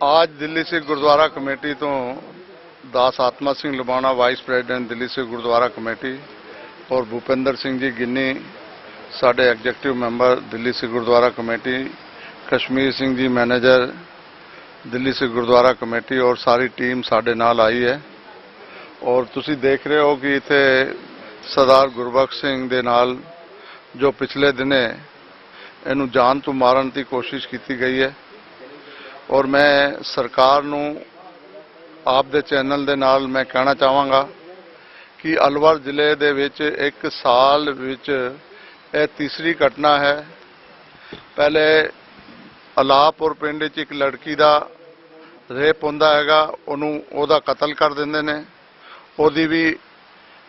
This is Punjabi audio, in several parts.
आज दिल्ली सिख गुरुद्वारा कमेटी तो दास Atma Singh Lubana vice president Delhi Sikh Gurdwara committee और भूपेंद्र सिंह जी गिन्नी साडे executive member Delhi Sikh Gurdwara committee, Kashmir Singh ji manager Delhi Sikh Gurdwara committee और सारी टीम साडे नाल आई है। और तुसी देख रहे हो कि इत्थे सरदार गुरबख्श सिंह दे नाल जो पिछले दिने इहनूं जान तो मारन की कोशिश की गई है। और मैं सरकार नूं आप दे चैनल दे नाल मैं कहना चाहांगा कि अलवर जिले दे विच एक साल विच यह तीसरी घटना है। पहले अलापुर पिंड च एक लड़की का रेप हुंदा हैगा, उहनूं ओहदा कतल कर दिंदे ने। ओहदी भी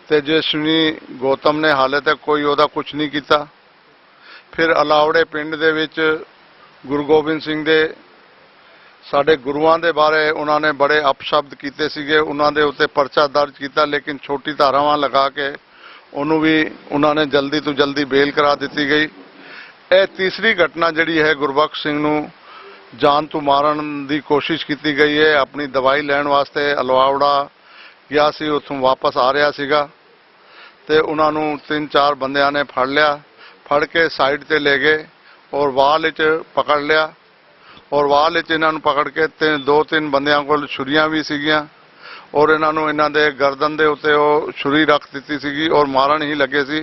तेजस्विनी गौतम ने हाले तक कोई ओहदा कुछ नहीं किया। फिर अलावड़े पिंड दे विच गुरु गोबिंद सिंह दे साडे गुरुआं दे बारे उन्होंने बड़े अपशब्द किए सीगे, उन्होंने उत्ते परचा दर्ज किया, लेकिन छोटी धारावां लगा के उन्होंने भी उन्होंने जल्दी तो जल्दी बेल करा दी गई। यह तीसरी घटना जिहड़ी है गुरबख्श सिंह नूं जान तो मारन की कोशिश की गई है। अपनी दवाई लैण वास्ते अलावड़ा गया सी, उत्थों वापस आ रहा सीगा ते उन्होंने 3-4 बंदियां ने फड़ लिया, फड़ के साइड ते ले गए और वाल च पकड़ लिया। और वाल च इन्हों पकड़ के 2-3 बंदियां कोल छुरियां भी सीगियां और इन्हों इन्हों दे गर्दन दे उत्ते वो छुरी रख दी सी और मारन ही लगे सी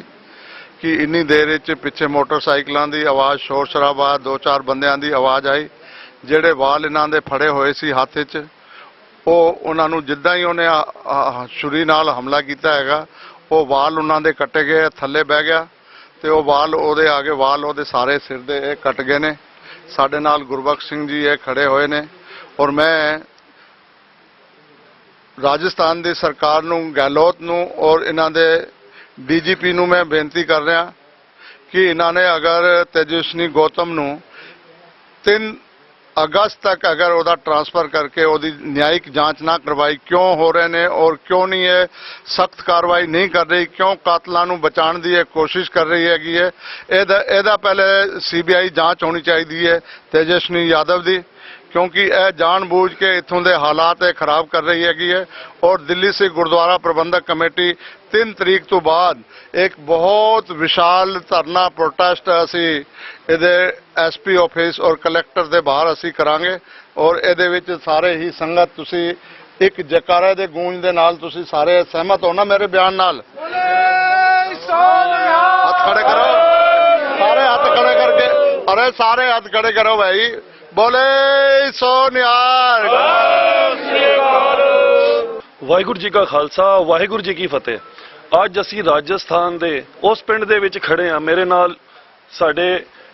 कि इन्नी देर च पिछे मोटरसाइकिलों की आवाज़, शोर शराबा, 2-4 बंदियां की आवाज़ आई। जेडे वाल इन्हों दे फड़े हुए सी हाथ च, उन्होंने जिद्दां ही उन्हें छुरी नाल हमला किया हैगा, वो वाल उन्हों दे कटे गए, थले बह गया तो वह वाल ओहदे आगे वाल ओहदे सारे सिर दे कट गए ने। साडे नाल गुरबख्श सिंह जी ये खड़े हुए ने। और मैं राजस्थान की सरकार नूं, गहलोत नूं और इन्हां दे DGP नूं मैं बेनती कर रहा कि इन्होंने अगर तेजस्विनी गौतम नूं 3 अगस्त तक अगर वह ट्रांसफर करके वही न्यायिक जांच ना करवाई, क्यों हो रहे ने और क्यों नहीं है सख्त कार्रवाई नहीं कर रही, क्यों कातलों को बचाने की कोशिश कर रही हैगी है, एदा पहले CBI जांच होनी चाहिए है तेजस्विनी यादव की, क्योंकि यह जानबूझ के इत्थों के हालात खराब कर रही हैगी है। और दिल्ली सिख गुरुद्वारा प्रबंधक कमेटी 3 तरीक तो बाद एक बहुत विशाल धरना प्रोटेस्ट असी इहदे SP ऑफिस और कलैक्टर के बाहर असी करांगे। और इहदे विच सारे ही संगत तुसी एक जयकारे दे गूंज दे नाल तुसी सारे सहमत हो ना मेरे बयान नाल? हाथ खड़े करो, सारे हाथ खड़े करके, अरे सारे हाथ खड़े करो भाई, बोले सो निहाल। वाहिगुरू जी का खालसा, वाहिगुरू जी की फतेह। अज असी राजस्थान दे उस पिंड दे विच खड़े हाँ। मेरे नाल साडे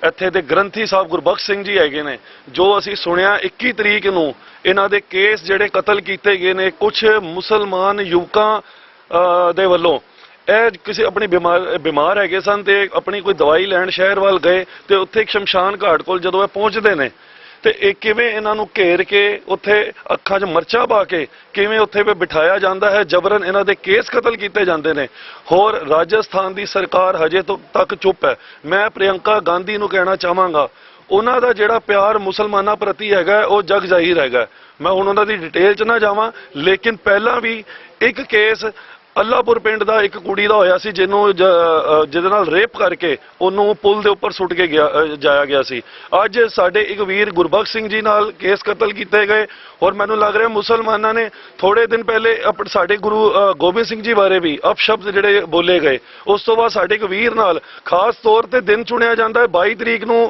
इत्थे दे ग्रंथी साहब गुरबख्श सिंह जी हैगे ने, जो असी सुनिया 21 तरीक नूं इन्हां दे केस जिहड़े कतल कीते गए ने कुछ मुसलमान युवकां दे वल्लों। किसी अपनी बीमार हैगे सन ते अपनी कोई दवाई लैण शहर वाल गए तो उत्थे एक शमशान घाट कोल जदों ये पहुंचते ने तो एक किवें इन्हां नूं घेर के उत्थे अखां 'च मरचा पा के किवें उत्थे पे बिठाया जाता है, जबरन इन्हां दे केस कतल किए जाते हैं। होर राजस्थान की सरकार हजे तक चुप है। मैं प्रियंका गांधी नूं कहना चाहांगा, उन्हां दा जिहड़ा प्यार मुसलमानां प्रति हैगा वो जग जाहिर हैगा। मैं हुण उन्हां दी डिटेल च ना जावां, लेकिन पहलां भी एक केस अल्लापुर पिंड का एक कुड़ी का होया सी जिन्हों जिहदे नाल रेप करके उन्होंने पुल के उपर सुट के जाया गया सी। अज साडे एक वीर गुरबख्श सिंह जी नाल केस कतल किए गए। और मैनूं लग रहा मुसलमाना ने थोड़े दिन पहले साडे गुरु गोबिंद सिंह जी बारे भी अपशब्द जिहड़े बोले गए। उस तो बाद साडे एक वीर नाल खास तौर पर दिन चुनिया जाता है 22 तरीक नूं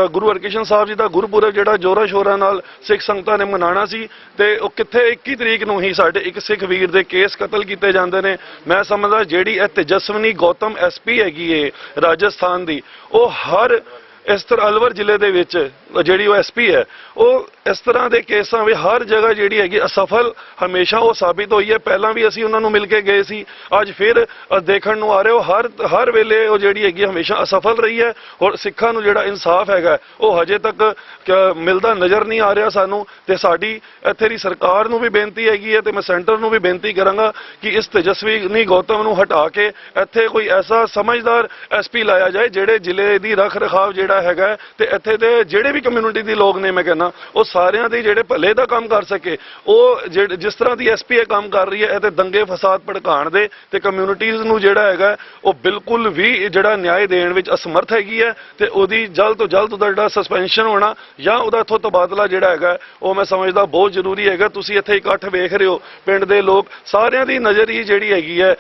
गुरु हरकृष्ण साहब जी का गुरपुरब जिहड़ा जोरा शोरा नाल सिख संगतां ने मनाना सी ते ओह कित्थे 21 तरीक नूं ही साडे एक सिख वीर दे केस कतल किए जाते हैं। मैं समझदा जिहड़ी तेजस्विनी गौतम SP हैगी है राजस्थान की, वह हर इस तरह अलवर जिले दे विच जिहड़ी वो SP है वो इस तरह के केसां में हर जगह जिहड़ी हैगी असफल हमेशा वो साबित हुई है। पहलां भी असीं उन्हां नूं मिल के गए सी, अज फिर देखण नूं आ रहे हो हर वेले वो जिहड़ी हैगी हमेशा असफल रही है। और सिखां नूं जिहड़ा इंसाफ हैगा वो हजे तक मिलदा नज़र नहीं आ रहा सानूं। ते साडी इत्थे दी सरकार नूं भी बेनती हैगी है ते मैं सेंटर नूं भी बेनती करांगा कि इस तेजस्विनी गौतम नूं हटा के इत्थे कोई ऐसा समझदार SP लाया जाए जिहड़े जिले दी रख रखाव जिहड़ा ਜਿਹੜਾ ਹੈਗਾ ਤੇ ਇੱਥੇ ਦੇ ਜਿਹੜੇ ਵੀ ਕਮਿਊਨਿਟੀ ਦੇ ਲੋਕ ਨੇ, ਮੈਂ ਕਹਿੰਦਾ ਉਹ ਸਾਰਿਆਂ ਦੇ ਜਿਹੜੇ ਭਲੇ ਦਾ ਕੰਮ ਕਰ ਸਕੇ। ਉਹ ਜਿਸ ਤਰ੍ਹਾਂ ਦੀ ਐਸਪੀਏ ਕੰਮ ਕਰ ਰਹੀ ਹੈ, ਇਹ ਤੇ ਦੰਗੇ ਫਸਾਦ ਭੜਕਾਉਣ ਦੇ ਤੇ ਕਮਿਊਨਿਟੀਜ਼ ਨੂੰ ਜਿਹੜਾ ਹੈਗਾ ਉਹ ਬਿਲਕੁਲ ਵੀ ਜਿਹੜਾ ਨਿਆਂ ਦੇਣ ਵਿੱਚ ਅਸਮਰਥ ਹੈਗੀ ਹੈ, ਤੇ ਉਹਦੀ ਜਲਦ ਤੋਂ ਜਲਦ ਉਹਦਾ ਜਿਹੜਾ ਸਸਪੈਂਸ਼ਨ ਹੋਣਾ ਜਾਂ ਉਹਦਾ ਇੱਥੋਂ ਤਬਾਦਲਾ ਜਿਹੜਾ ਹੈਗਾ ਉਹ ਮੈਂ ਸਮਝਦਾ ਬਹੁਤ ਜ਼ਰੂਰੀ ਹੈਗਾ। ਤੁਸੀਂ ਇੱਥੇ ਇਕੱਠ ਵੇਖ ਰਹੇ ਹੋ, ਪਿੰਡ ਦੇ ਲੋਕ ਸਾਰਿਆਂ ਦੀ ਨਜ਼ਰ ਹੀ ਜਿਹੜੀ ਹੈਗੀ ਹੈ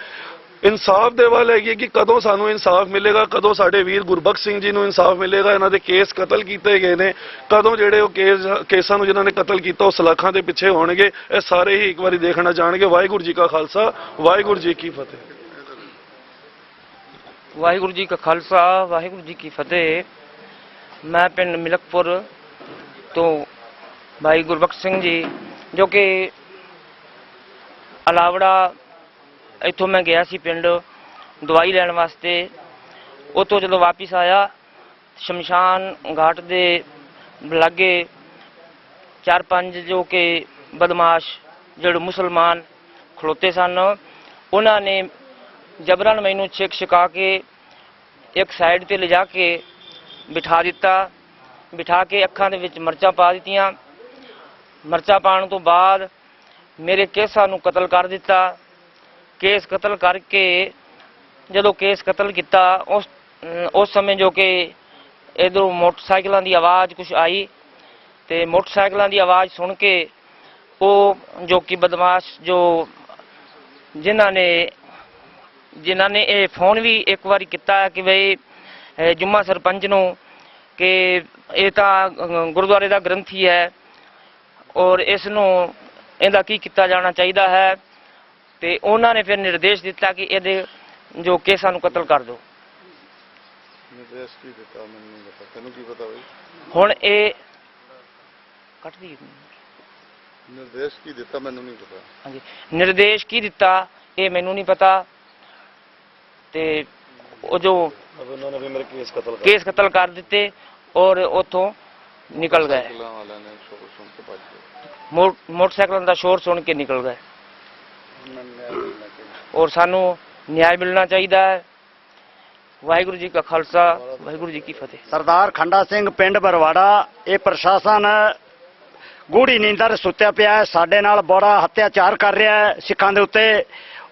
ਇਨਸਾਫ ਦੇ ਵੱਲ ਹੈਗੀ ਕਿ ਕਦੋਂ ਸਾਨੂੰ ਇਨਸਾਫ ਮਿਲੇਗਾ, ਕਦੋਂ ਸਾਡੇ ਵੀਰ ਗੁਰਬਖਸ਼ ਸਿੰਘ ਜੀ ਨੂੰ ਇਨਸਾਫ ਮਿਲੇਗਾ। ਇਹਨਾਂ ਦੇ ਕੇਸ ਕਤਲ ਕੀਤੇ ਗਏ ਨੇ, ਕਦੋਂ ਜਿਹੜੇ ਉਹ ਕੇਸਾਂ ਨੂੰ ਜਿਨ੍ਹਾਂ ਨੇ ਕਤਲ ਕੀਤਾ ਉਹ ਸਲਾਖਾਂ ਦੇ ਪਿੱਛੇ ਹੋਣਗੇ। ਇਹ ਸਾਰੇ ਹੀ ਇੱਕ ਵਾਰੀ ਦੇਖਣਾ ਚਾਹਣਗੇ। ਵਾਹਿਗੁਰੂ ਜੀ ਕਾ ਖਾਲਸਾ, ਵਾਹਿਗੁਰੂ ਜੀ ਕੀ ਫਤਿਹ। ਵਾਹਿਗੁਰੂ ਜੀ ਕਾ ਖਾਲਸਾ, ਵਾਹਿਗੁਰੂ ਜੀ ਕੀ ਫਤਿਹ। ਮੈਂ ਪਿੰਡ ਮਿਲਕਪੁਰ ਤੋਂ ਭਾਈ ਗੁਰਬਖਸ਼ ਸਿੰਘ ਜੀ, ਜੋ ਕਿ ਅਲਾਵੜਾ, ਇੱਥੋਂ ਮੈਂ ਗਿਆ ਸੀ ਪਿੰਡ ਦਵਾਈ ਲੈਣ ਵਾਸਤੇ। ਉੱਥੋਂ ਜਦੋਂ ਵਾਪਿਸ ਆਇਆ, ਸ਼ਮਸ਼ਾਨ ਘਾਟ ਦੇ ਲਾਗੇ 4-5 ਜੋ ਕਿ ਬਦਮਾਸ਼ ਜਿਹੜੇ ਮੁਸਲਮਾਨ ਖਲੋਤੇ ਸਨ, ਉਹਨਾਂ ਨੇ ਜਬਰਨ ਮੈਨੂੰ ਛਕਾ ਕੇ ਇੱਕ ਸਾਈਡ ਤੇ ਲਿਜਾ ਕੇ ਬਿਠਾ ਦਿੱਤਾ। ਬਿਠਾ ਕੇ ਅੱਖਾਂ ਦੇ ਵਿੱਚ ਮਿਰਚਾਂ ਪਾ ਦਿੱਤੀਆਂ। ਮਿਰਚਾਂ ਪਾਉਣ ਤੋਂ ਬਾਅਦ ਮੇਰੇ ਕੇਸਾਂ ਨੂੰ ਕਤਲ ਕਰ ਦਿੱਤਾ। ਕੇਸ ਕਤਲ ਕਰਕੇ ਜਦੋਂ ਕੇਸ ਕਤਲ ਕੀਤਾ, ਉਸ ਸਮੇਂ ਜੋ ਕਿ ਇੱਧਰੋਂ ਮੋਟਰਸਾਈਕਲਾਂ ਦੀ ਆਵਾਜ਼ ਕੁਛ ਆਈ, ਤੇ ਮੋਟਰਸਾਈਕਲਾਂ ਦੀ ਆਵਾਜ਼ ਸੁਣ ਕੇ ਉਹ ਜੋ ਕਿ ਬਦਮਾਸ਼ ਜਿਨ੍ਹਾਂ ਨੇ ਇਹ ਫੋਨ ਵੀ ਇੱਕ ਵਾਰੀ ਕੀਤਾ ਕਿ ਬਈ ਜੁਮਾ ਸਰਪੰਚ ਨੂੰ ਕਿ ਇਹ ਤਾਂ ਗੁਰਦੁਆਰੇ ਦਾ ਗ੍ਰੰਥੀ ਹੈ ਔਰ ਇਸ ਨੂੰ ਇਹਦਾ ਕੀ ਕੀਤਾ ਜਾਣਾ ਚਾਹੀਦਾ ਹੈ, ਤੇ ਉਹਨਾਂ ਨੇ ਫਿਰ ਨਿਰਦੇਸ਼ ਦਿੱਤਾ ਕਿ ਇਹਦੇ ਜੋ ਕੇਸਾਂ ਨੂੰ ਕਤਲ ਕਰ ਦਿਓ। ਨਿਰਦੇਸ਼ ਕੀ ਦਿੱਤਾ ਮੈਨੂੰ ਨਹੀਂ ਪਤਾ, ਤੈਨੂੰ ਕੀ ਪਤਾ ਬਈ? ਹੁਣ ਇਹ ਕੱਟਦੀ ਨਿਰਦੇਸ਼ ਕੀ ਦਿੱਤਾ ਮੈਨੂੰ ਨਹੀਂ ਪਤਾ। ਹਾਂਜੀ, ਨਿਰਦੇਸ਼ ਕੀ ਦਿੱਤਾ ਇਹ ਮੈਨੂੰ ਨਹੀਂ ਪਤਾ। ਤੇ ਉਹ ਜੋ ਉਹਨਾਂ ਨੇ ਵੀ ਮੇਰੇ ਕੇਸ ਕਤਲ ਕਰ ਦਿੱਤੇ ਔਰ ਉੱਥੋਂ ਨਿਕਲ ਗਏ। ਵਾਲਿਆਂ ਨੇ ਸ਼ੋਰ ਸੁਣ ਕੇ ਭੱਜ ਗਏ। ਮੋਟਰਸਾਈਕਲਾਂ ਦਾ ਸ਼ੋਰ ਸੁਣ ਕੇ ਨਿਕਲ ਗਏ। ਔਰ ਸਾਨੂੰ ਨਿਆਂ ਮਿਲਣਾ ਚਾਹੀਦਾ ਹੈ। ਵਾਹਿਗੁਰੂ ਜੀ ਕਾ ਖਾਲਸਾ, ਵਾਹਿਗੁਰੂ ਜੀ ਕੀ ਫਤਿਹ। ਸਰਦਾਰ ਖੰਡਾ ਸਿੰਘ, ਪਿੰਡ ਬਰਵਾੜਾ। ਇਹ ਪ੍ਰਸ਼ਾਸਨ ਗੂੜੀ ਨੀਂਦਰ ਸੁੱਤਿਆ ਪਿਆ ਹੈ। ਸਾਡੇ ਨਾਲ ਬੜਾ ਅਤਿਆਚਾਰ ਕਰ ਰਿਹਾ ਹੈ ਸਿੱਖਾਂ ਦੇ ਉੱਤੇ।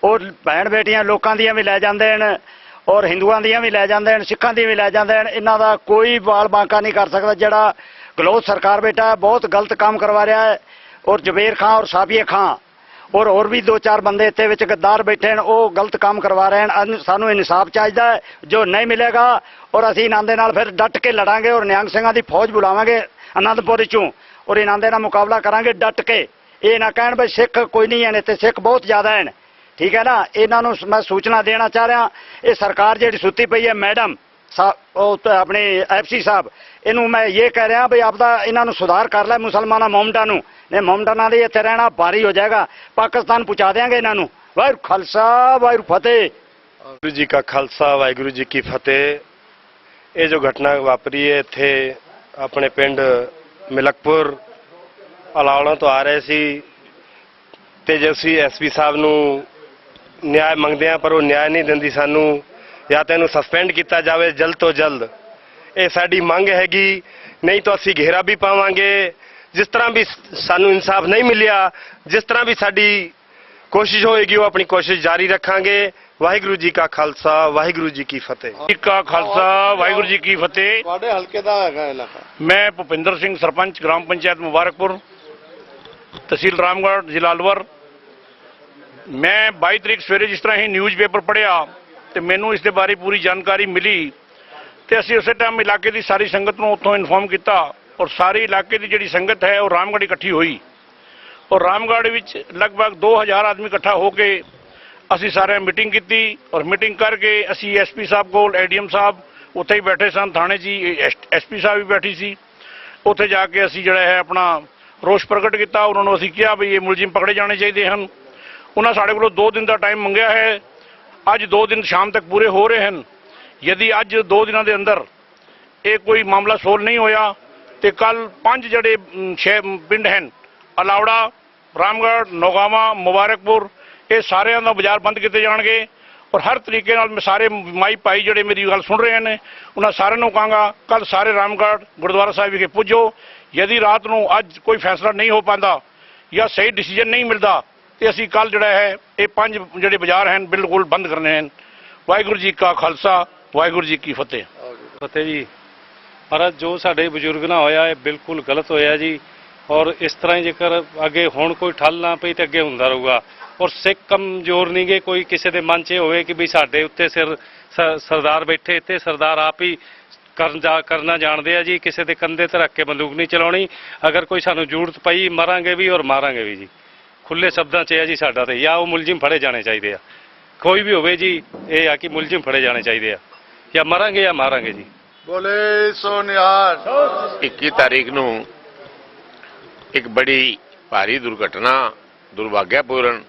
ਔਰ ਭੈਣ ਬੇਟੀਆਂ ਲੋਕਾਂ ਦੀਆਂ ਵੀ ਲੈ ਜਾਂਦੇ ਨੇ, ਔਰ ਹਿੰਦੂਆਂ ਦੀਆਂ ਵੀ ਲੈ ਜਾਂਦੇ ਨੇ, ਸਿੱਖਾਂ ਦੀਆਂ ਵੀ ਲੈ ਜਾਂਦੇ ਨੇ। ਇਹਨਾਂ ਦਾ ਕੋਈ ਬਾਲ ਬਾਂਕਾ ਨਹੀਂ ਕਰ ਸਕਦਾ। ਜਿਹੜਾ ਗਲੋਚ ਸਰਕਾਰ ਬੇਟਾ ਬਹੁਤ ਗਲਤ ਕੰਮ ਕਰਵਾ ਰਿਹਾ ਹੈ। ਔਰ ਜਵੇਰ ਖਾਂ ਔਰ ਸਾਬੀਏ ਖਾਂ ਔਰ ਹੋਰ ਵੀ 2-4 ਬੰਦੇ ਇੱਥੇ ਵਿੱਚ ਗੱਦਾਰ ਬੈਠੇ ਨੇ, ਉਹ ਗਲਤ ਕੰਮ ਕਰਵਾ ਰਹੇ ਨੇ। ਸਾਨੂੰ ਇਨਸਾਫ ਚਾਹੀਦਾ ਹੈ, ਜੋ ਨਹੀਂ ਮਿਲੇਗਾ ਔਰ ਅਸੀਂ ਇਹਨਾਂ ਦੇ ਨਾਲ ਫਿਰ ਡਟ ਕੇ ਲੜਾਂਗੇ ਔਰ ਨਿਹੰਗ ਸਿੰਘਾਂ ਦੀ ਫੌਜ ਬੁਲਾਵਾਂਗੇ ਆਨੰਦਪੁਰ ਚੋਂ, ਔਰ ਇਹਨਾਂ ਦੇ ਨਾਲ ਮੁਕਾਬਲਾ ਕਰਾਂਗੇ ਡਟ ਕੇ। ਇਹ ਨਾ ਕਹਿਣ ਬਈ ਸਿੱਖ ਕੋਈ ਨਹੀਂ ਹਨ, ਇੱਥੇ ਸਿੱਖ ਬਹੁਤ ਜ਼ਿਆਦਾ ਹਨ, ਠੀਕ ਹੈ ਨਾ। ਇਹਨਾਂ ਨੂੰ ਮੈਂ ਸੂਚਨਾ ਦੇਣਾ ਚਾਹ ਰਿਹਾ, ਇਹ ਸਰਕਾਰ ਜਿਹੜੀ ਸੁੱਤੀ ਪਈ ਹੈ ਮੈਡਮ ਆਪਣੇ ਐਫਸੀ ਸਾਹਿਬ, ਇਹਨੂੰ ਮੈਂ ਇਹ ਕਹਿ ਰਿਹਾ ਵੀ ਆਪਦਾ ਇਹਨਾਂ ਨੂੰ ਸੁਧਾਰ ਕਰ ਲੈ। ਮੁਸਲਮਾਨਾਂ ਮੋਮਡਾਂ ਨੂੰ ਨੇ, ਮੋਮਡਾਂ ਦੇ ਇੱਥੇ ਰਹਿਣਾ ਭਾਰੀ ਹੋ ਜਾਏਗਾ। ਪਾਕਿਸਤਾਨ ਪਹੁੰਚਾ ਦੇਾਂਗੇ ਇਹਨਾਂ ਨੂੰ। ਵਾਹਿਗੁਰੂ ਖਾਲਸਾ, ਵਾਹਿਗੁਰੂ ਫਤਿਹ। ਵਾਹਿਗੁਰੂ ਜੀ ਕਾ ਖਾਲਸਾ, ਵਾਹਿਗੁਰੂ ਜੀ ਕੀ ਫਤਿਹ। ਇਹ ਜੋ ਘਟਨਾ ਵਾਪਰੀ ਹੈ ਇੱਥੇ ਆਪਣੇ ਪਿੰਡ ਮਿਲਕਪੁਰ ਅਲਾਵੜਾ ਤੋਂ ਆ ਰਹੇ ਸੀ, ਤੇ ਜੇ ਅਸੀਂ ਐਸਪੀ ਸਾਹਿਬ ਨੂੰ ਨਿਆਂ ਮੰਗਦੇ ਹਾਂ ਪਰ ਉਹ ਨਿਆਂ ਨਹੀਂ ਦਿੰਦੀ ਸਾਨੂੰ, ਜਾਂ ਤਾਂ ਇਹਨੂੰ ਸਸਪੈਂਡ ਕੀਤਾ ਜਾਵੇ ਜਲਦ ਤੋਂ ਜਲਦ। ਇਹ ਸਾਡੀ ਮੰਗ ਹੈਗੀ, ਨਹੀਂ ਤਾਂ ਅਸੀਂ ਘੇਰਾ ਵੀ ਪਾਵਾਂਗੇ। ਜਿਸ ਤਰ੍ਹਾਂ ਵੀ ਸਾਨੂੰ ਇਨਸਾਫ ਨਹੀਂ ਮਿਲਿਆ, ਜਿਸ ਤਰ੍ਹਾਂ ਵੀ ਸਾਡੀ ਕੋਸ਼ਿਸ਼ ਹੋਏਗੀ ਉਹ ਆਪਣੀ ਕੋਸ਼ਿਸ਼ ਜਾਰੀ ਰੱਖਾਂਗੇ। ਵਾਹਿਗੁਰੂ ਜੀ ਕਾ ਖਾਲਸਾ, ਵਾਹਿਗੁਰੂ ਜੀ ਕੀ ਫਤਿਹ। ਜੀ ਕਾ ਖਾਲਸਾ, ਵਾਹਿਗੁਰੂ ਜੀ ਕੀ ਫਤਿਹ। ਤੁਹਾਡੇ ਹਲਕੇ ਦਾ ਹੈਗਾ ਇਲਾਕਾ? ਮੈਂ ਭੁਪਿੰਦਰ ਸਿੰਘ, ਸਰਪੰਚ ਗ੍ਰਾਮ ਪੰਚਾਇਤ ਮੁਬਾਰਕਪੁਰ, ਤਹਿਸੀਲ ਰਾਮਗੜ੍ਹ, ਜ਼ਿਲ੍ਹਾ ਅਲਵਰ। ਮੈਂ 22 ਤਰੀਕ ਸਵੇਰੇ ਜਿਸ ਤਰ੍ਹਾਂ ਹੀ ਨਿਊਜ਼ਪੇਪਰ ਪੜ੍ਹਿਆ ਤੇ ਮੈਨੂੰ ਇਸ ਦੇ ਬਾਰੇ ਪੂਰੀ ਜਾਣਕਾਰੀ ਮਿਲੀ, ਤੇ ਅਸੀਂ ਉਸੇ ਟਾਈਮ ਇਲਾਕੇ ਦੀ ਸਾਰੀ ਸੰਗਤ ਨੂੰ ਉੱਥੋਂ ਇਨਫੋਰਮ ਕੀਤਾ, ਔਰ ਸਾਰੇ ਇਲਾਕੇ ਦੀ ਜਿਹੜੀ ਸੰਗਤ ਹੈ ਉਹ ਰਾਮਗੜ੍ਹ ਇਕੱਠੀ ਹੋਈ। ਔਰ ਰਾਮਗੜ੍ਹ ਵਿੱਚ ਲਗਭਗ 2000 ਆਦਮੀ ਇਕੱਠਾ ਹੋ ਕੇ ਅਸੀਂ ਸਾਰੇ ਮੀਟਿੰਗ ਕੀਤੀ, ਔਰ ਮੀਟਿੰਗ ਕਰਕੇ ਅਸੀਂ ਐਸਪੀ ਸਾਹਿਬ ਕੋਲ, ਐਡੀਐਮ ਸਾਹਿਬ ਉੱਥੇ ਹੀ ਬੈਠੇ ਸਨ, ਥਾਣੇ 'ਚ ਹੀ ਐਸਪੀ ਸਾਹਿਬ ਵੀ ਬੈਠੀ ਸੀ। ਉੱਥੇ ਜਾ ਕੇ ਅਸੀਂ ਜਿਹੜਾ ਹੈ ਆਪਣਾ ਰੋਸ ਪ੍ਰਗਟ ਕੀਤਾ। ਉਹਨਾਂ ਨੂੰ ਅਸੀਂ ਕਿਹਾ ਵੀ ਇਹ ਮੁਲਜ਼ਮ ਪਕੜੇ ਜਾਣੇ ਚਾਹੀਦੇ ਹਨ। ਉਹਨਾਂ ਸਾਡੇ ਕੋਲੋਂ 2 ਦਿਨ ਦਾ ਟਾਈਮ ਮੰਗਿਆ ਹੈ। ਅੱਜ 2 ਦਿਨ ਸ਼ਾਮ ਤੱਕ ਪੂਰੇ ਹੋ ਰਹੇ ਹਨ। यदि ਅੱਜ 2 ਦਿਨਾਂ ਦੇ ਅੰਦਰ ਇਹ ਕੋਈ ਮਾਮਲਾ ਸੋਲਵ ਨਹੀਂ ਹੋਇਆ ਤੇ ਕੱਲ 5 ਜਿਹੜੇ 6 ਪਿੰਡ ਹਨ, ਅਲਾਵੜਾ, ਰਾਮਗੜ੍ਹ, ਨੋਗਾਵਾ, ਮੁਬਾਰਕਪੁਰ, ਇਹ ਸਾਰਿਆਂ ਦਾ ਬਾਜ਼ਾਰ ਬੰਦ ਕੀਤੇ ਜਾਣਗੇ। ਔਰ ਹਰ ਤਰੀਕੇ ਨਾਲ ਮੈਂ ਸਾਰੇ ਮਾਈ ਭਾਈ ਜਿਹੜੇ ਮੇਰੀ ਗੱਲ ਸੁਣ ਰਹੇ ਨੇ ਉਹਨਾਂ ਸਾਰਿਆਂ ਨੂੰ ਕਹਾਂਗਾ ਕੱਲ ਸਾਰੇ ਰਾਮਗੜ੍ਹ ਗੁਰਦੁਆਰਾ ਸਾਹਿਬ ਵਿਖੇ ਪੁੱਜੋ। यदि रात ਨੂੰ ਅੱਜ ਕੋਈ ਫੈਸਲਾ ਨਹੀਂ ਹੋ ਪਾਉਂਦਾ ਜਾਂ ਸਹੀ ਡਿਸੀਜਨ ਨਹੀਂ ਮਿਲਦਾ ਤੇ ਅਸੀਂ ਕੱਲ ਜਿਹੜਾ ਹੈ ਇਹ 5 ਜਿਹੜੇ ਬਾਜ਼ਾਰ ਹਨ ਬਿਲਕੁਲ ਬੰਦ ਕਰਨੇ ਹਨ। ਵਾਹਿਗੁਰੂ ਜੀ ਕਾ ਖਾਲਸਾ ਵਾਹਿਗੁਰੂ ਜੀ ਕੀ ਫਤਿਹ। ਫਤਿਹ ਜੀ। ਪਰ ਜੋ ਸਾਡੇ ਬਜ਼ੁਰਗ ਨਾਲ ਹੋਇਆ ਇਹ ਬਿਲਕੁਲ ਗਲਤ ਹੋਇਆ ਜੀ। ਔਰ ਇਸ ਤਰ੍ਹਾਂ ਹੀ ਜੇਕਰ ਅੱਗੇ ਹੁਣ ਕੋਈ ਠੱਲ ਨਾ ਪਈ ਤੇ ਅੱਗੇ ਹੁੰਦਾ ਰਹੂਗਾ। ਔਰ ਸਿੱਖ ਕਮਜ਼ੋਰ ਨਹੀਂ ਗੇ, ਕੋਈ ਕਿਸੇ ਦੇ ਮਨ 'ਚ ਇਹ ਹੋਵੇ ਕਿ ਵੀ ਸਾਡੇ ਉੱਤੇ ਸਰਦਾਰ ਬੈਠੇ, ਇੱਥੇ ਸਰਦਾਰ ਆਪ ਹੀ ਕਰਨਾ ਜਾਣਦੇ ਆ ਜੀ। ਕਿਸੇ ਦੇ ਕੰਧੇ ਤੇ ਰੱਖ ਕੇ ਬੰਦੂਕ ਨਹੀਂ ਚਲਾਉਣੀ। ਅਗਰ ਕੋਈ ਸਾਨੂੰ ਜ਼ਰੂਰਤ ਪਈ ਮਰਾਂਗੇ ਵੀ ਔਰ ਮਾਰਾਂਗੇ ਵੀ ਜੀ। ਖੁੱਲੇ ਸ਼ਬਦਾਂ 'ਚ ਹੈ ਜੀ ਸਾਡਾ ਤੇ, ਜਾਂ ਉਹ ਮੁਲਜ਼ਮ ਫੜੇ ਜਾਣੇ ਚਾਹੀਦੇ ਆ, ਕੋਈ ਵੀ ਹੋਵੇ ਜੀ। ਇਹ ਆ ਕਿ ਮੁਲਜ਼ਮ ਫੜੇ ਜਾਣੇ ਚਾਹੀਦੇ ਆ, ਜਾਂ ਮਰਾਂਗੇ ਜਾਂ ਮਾਰਾਂਗੇ ਜੀ। ਬੋਲੇ ਸੋ ਨਿਹਾਲ। 21 ਤਾਰੀਖ ਨੂੰ ਇੱਕ ਬੜੀ ਭਾਰੀ ਦੁਰਘਟਨਾ, ਦੁਰਭਾਗਿਆਪੂਰਨ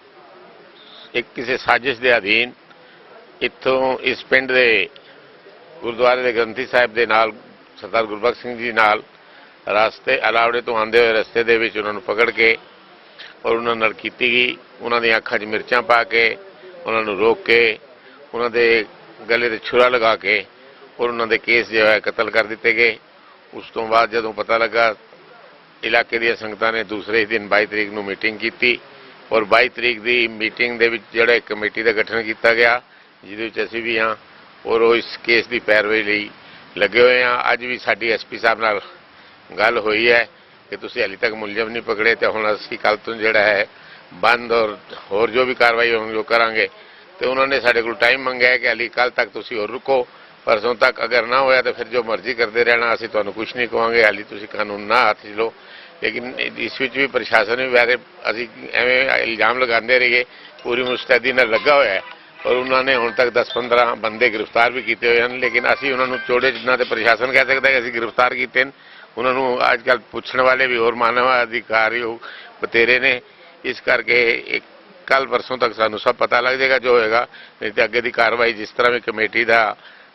ਇੱਕ ਕਿਸੇ ਸਾਜ਼ਿਸ਼ ਦੇ ਅਧੀਨ ਇੱਥੋਂ ਇਸ ਪਿੰਡ ਦੇ ਗੁਰਦੁਆਰੇ ਦੇ ਗ੍ਰੰਥੀ ਸਾਹਿਬ ਦੇ ਨਾਲ ਸਰਦਾਰ ਗੁਰਬਖਸ਼ ਸਿੰਘ ਜੀ ਨਾਲ ਰਸਤੇ ਅਲਾਵੜੇ ਤੋਂ ਆਉਂਦੇ ਹੋਏ ਰਸਤੇ ਦੇ ਵਿੱਚ ਉਹਨਾਂ ਨੂੰ ਪਕੜ ਕੇ ਔਰ ਉਹਨਾਂ ਨਾਲ ਕੀਤੀ ਗਈ। ਉਹਨਾਂ ਦੀਆਂ ਅੱਖਾਂ 'ਚ ਮਿਰਚਾਂ ਪਾ ਕੇ, ਉਹਨਾਂ ਨੂੰ ਰੋਕ ਕੇ, ਉਹਨਾਂ ਦੇ ਗਲੇ 'ਤੇ ਛੁਰਾ ਲਗਾ ਕੇ ਔਰ ਉਹਨਾਂ ਦੇ ਕੇਸ ਜੋ ਹੈ ਕਤਲ ਕਰ ਦਿੱਤੇ ਗਏ। ਉਸ ਤੋਂ ਬਾਅਦ ਜਦੋਂ ਪਤਾ ਲੱਗਾ, ਇਲਾਕੇ ਦੀਆਂ ਸੰਗਤਾਂ ਨੇ ਦੂਸਰੇ ਦਿਨ 22 ਤਰੀਕ ਨੂੰ ਮੀਟਿੰਗ ਕੀਤੀ ਔਰ 22 ਤਰੀਕ ਦੀ ਮੀਟਿੰਗ ਦੇ ਵਿੱਚ ਜਿਹੜਾ ਇੱਕ ਕਮੇਟੀ ਦਾ ਗਠਨ ਕੀਤਾ ਗਿਆ, ਜਿਹਦੇ ਵਿੱਚ ਅਸੀਂ ਵੀ ਹਾਂ ਔਰ ਉਹ ਇਸ ਕੇਸ ਦੀ ਪੈਰਵੀ ਲਈ ਲੱਗੇ ਹੋਏ ਹਾਂ। ਅੱਜ ਵੀ ਸਾਡੀ ਐਸਪੀ ਸਾਹਿਬ ਨਾਲ ਗੱਲ ਹੋਈ ਹੈ ਕਿ ਤੁਸੀਂ ਹਾਲੇ ਤੱਕ ਮੁਲਜ਼ਮ ਨਹੀਂ ਪਕੜੇ ਤੇ ਹੁਣ ਅਸੀਂ ਕੱਲ੍ਹ ਤੋਂ ਜਿਹੜਾ ਹੈ ਬੰਦ ਔਰ ਹੋਰ ਜੋ ਵੀ ਕਾਰਵਾਈ ਹੋਣੀ ਉਹ ਕਰਾਂਗੇ। ਤੇ ਉਹਨਾਂ ਨੇ ਸਾਡੇ ਕੋਲ ਟਾਈਮ ਮੰਗਿਆ ਹੈ ਕਿ ਹਾਲੇ ਕੱਲ੍ਹ ਤੱਕ ਤੁਸੀਂ ਹੋਰ ਰੁਕੋ, ਪਰਸੋਂ ਤੱਕ ਅਗਰ ਨਾ ਹੋਇਆ ਤਾਂ ਫਿਰ ਜੋ ਮਰਜ਼ੀ ਕਰਦੇ ਰਹਿਣਾ, ਅਸੀਂ ਤੁਹਾਨੂੰ ਕੁਝ ਨਹੀਂ ਕਹਾਂਗੇ। ਹਾਲੇ ਤੁਸੀਂ ਕਾਨੂੰਨ ਨਾ ਹੱਥ 'ਚ ਲਓ। ਲੇਕਿਨ ਇਸ ਵਿੱਚ ਵੀ ਪ੍ਰਸ਼ਾਸਨ ਵੀ ਵੈਸੇ ਅਸੀਂ ਐਵੇਂ ਇਲਜ਼ਾਮ ਲਗਾਉਂਦੇ ਰਹੀਏ, ਪੂਰੀ ਮੁਸਤੈਦੀ ਨਾਲ ਲੱਗਾ ਹੋਇਆ ਹੈ ਔਰ ਉਹਨਾਂ ਨੇ ਹੁਣ ਤੱਕ 10-15 ਬੰਦੇ ਗ੍ਰਿਫਤਾਰ ਵੀ ਕੀਤੇ ਹੋਏ ਹਨ। ਲੇਕਿਨ ਅਸੀਂ ਉਹਨਾਂ ਨੂੰ ਚੋੜੇ ਜਿੰਨਾ ਤੇ ਪ੍ਰਸ਼ਾਸਨ ਕਹਿ ਸਕਦਾ ਕਿ ਅਸੀਂ ਗ੍ਰਿਫਤਾਰ ਕੀਤੇ ਨੇ। ਉਹਨਾਂ ਨੂੰ ਅੱਜ ਕੱਲ੍ਹ ਪੁੱਛਣ ਵਾਲੇ ਵੀ ਹੋਰ ਮਾਨਵ ਅਧਿਕਾਰੀ ਬਤੇਰੇ ਨੇ। ਇਸ ਕਰਕੇ ਇੱਕ ਕੱਲ੍ਹ ਪਰਸੋਂ ਤੱਕ ਸਾਨੂੰ ਸਭ ਪਤਾ ਲੱਗ ਜਾਏਗਾ ਜੋ ਹੋਏਗਾ। ਨਹੀਂ ਤਾਂ ਅੱਗੇ ਦੀ ਕਾਰਵਾਈ ਜਿਸ ਤਰ੍ਹਾਂ ਵੀ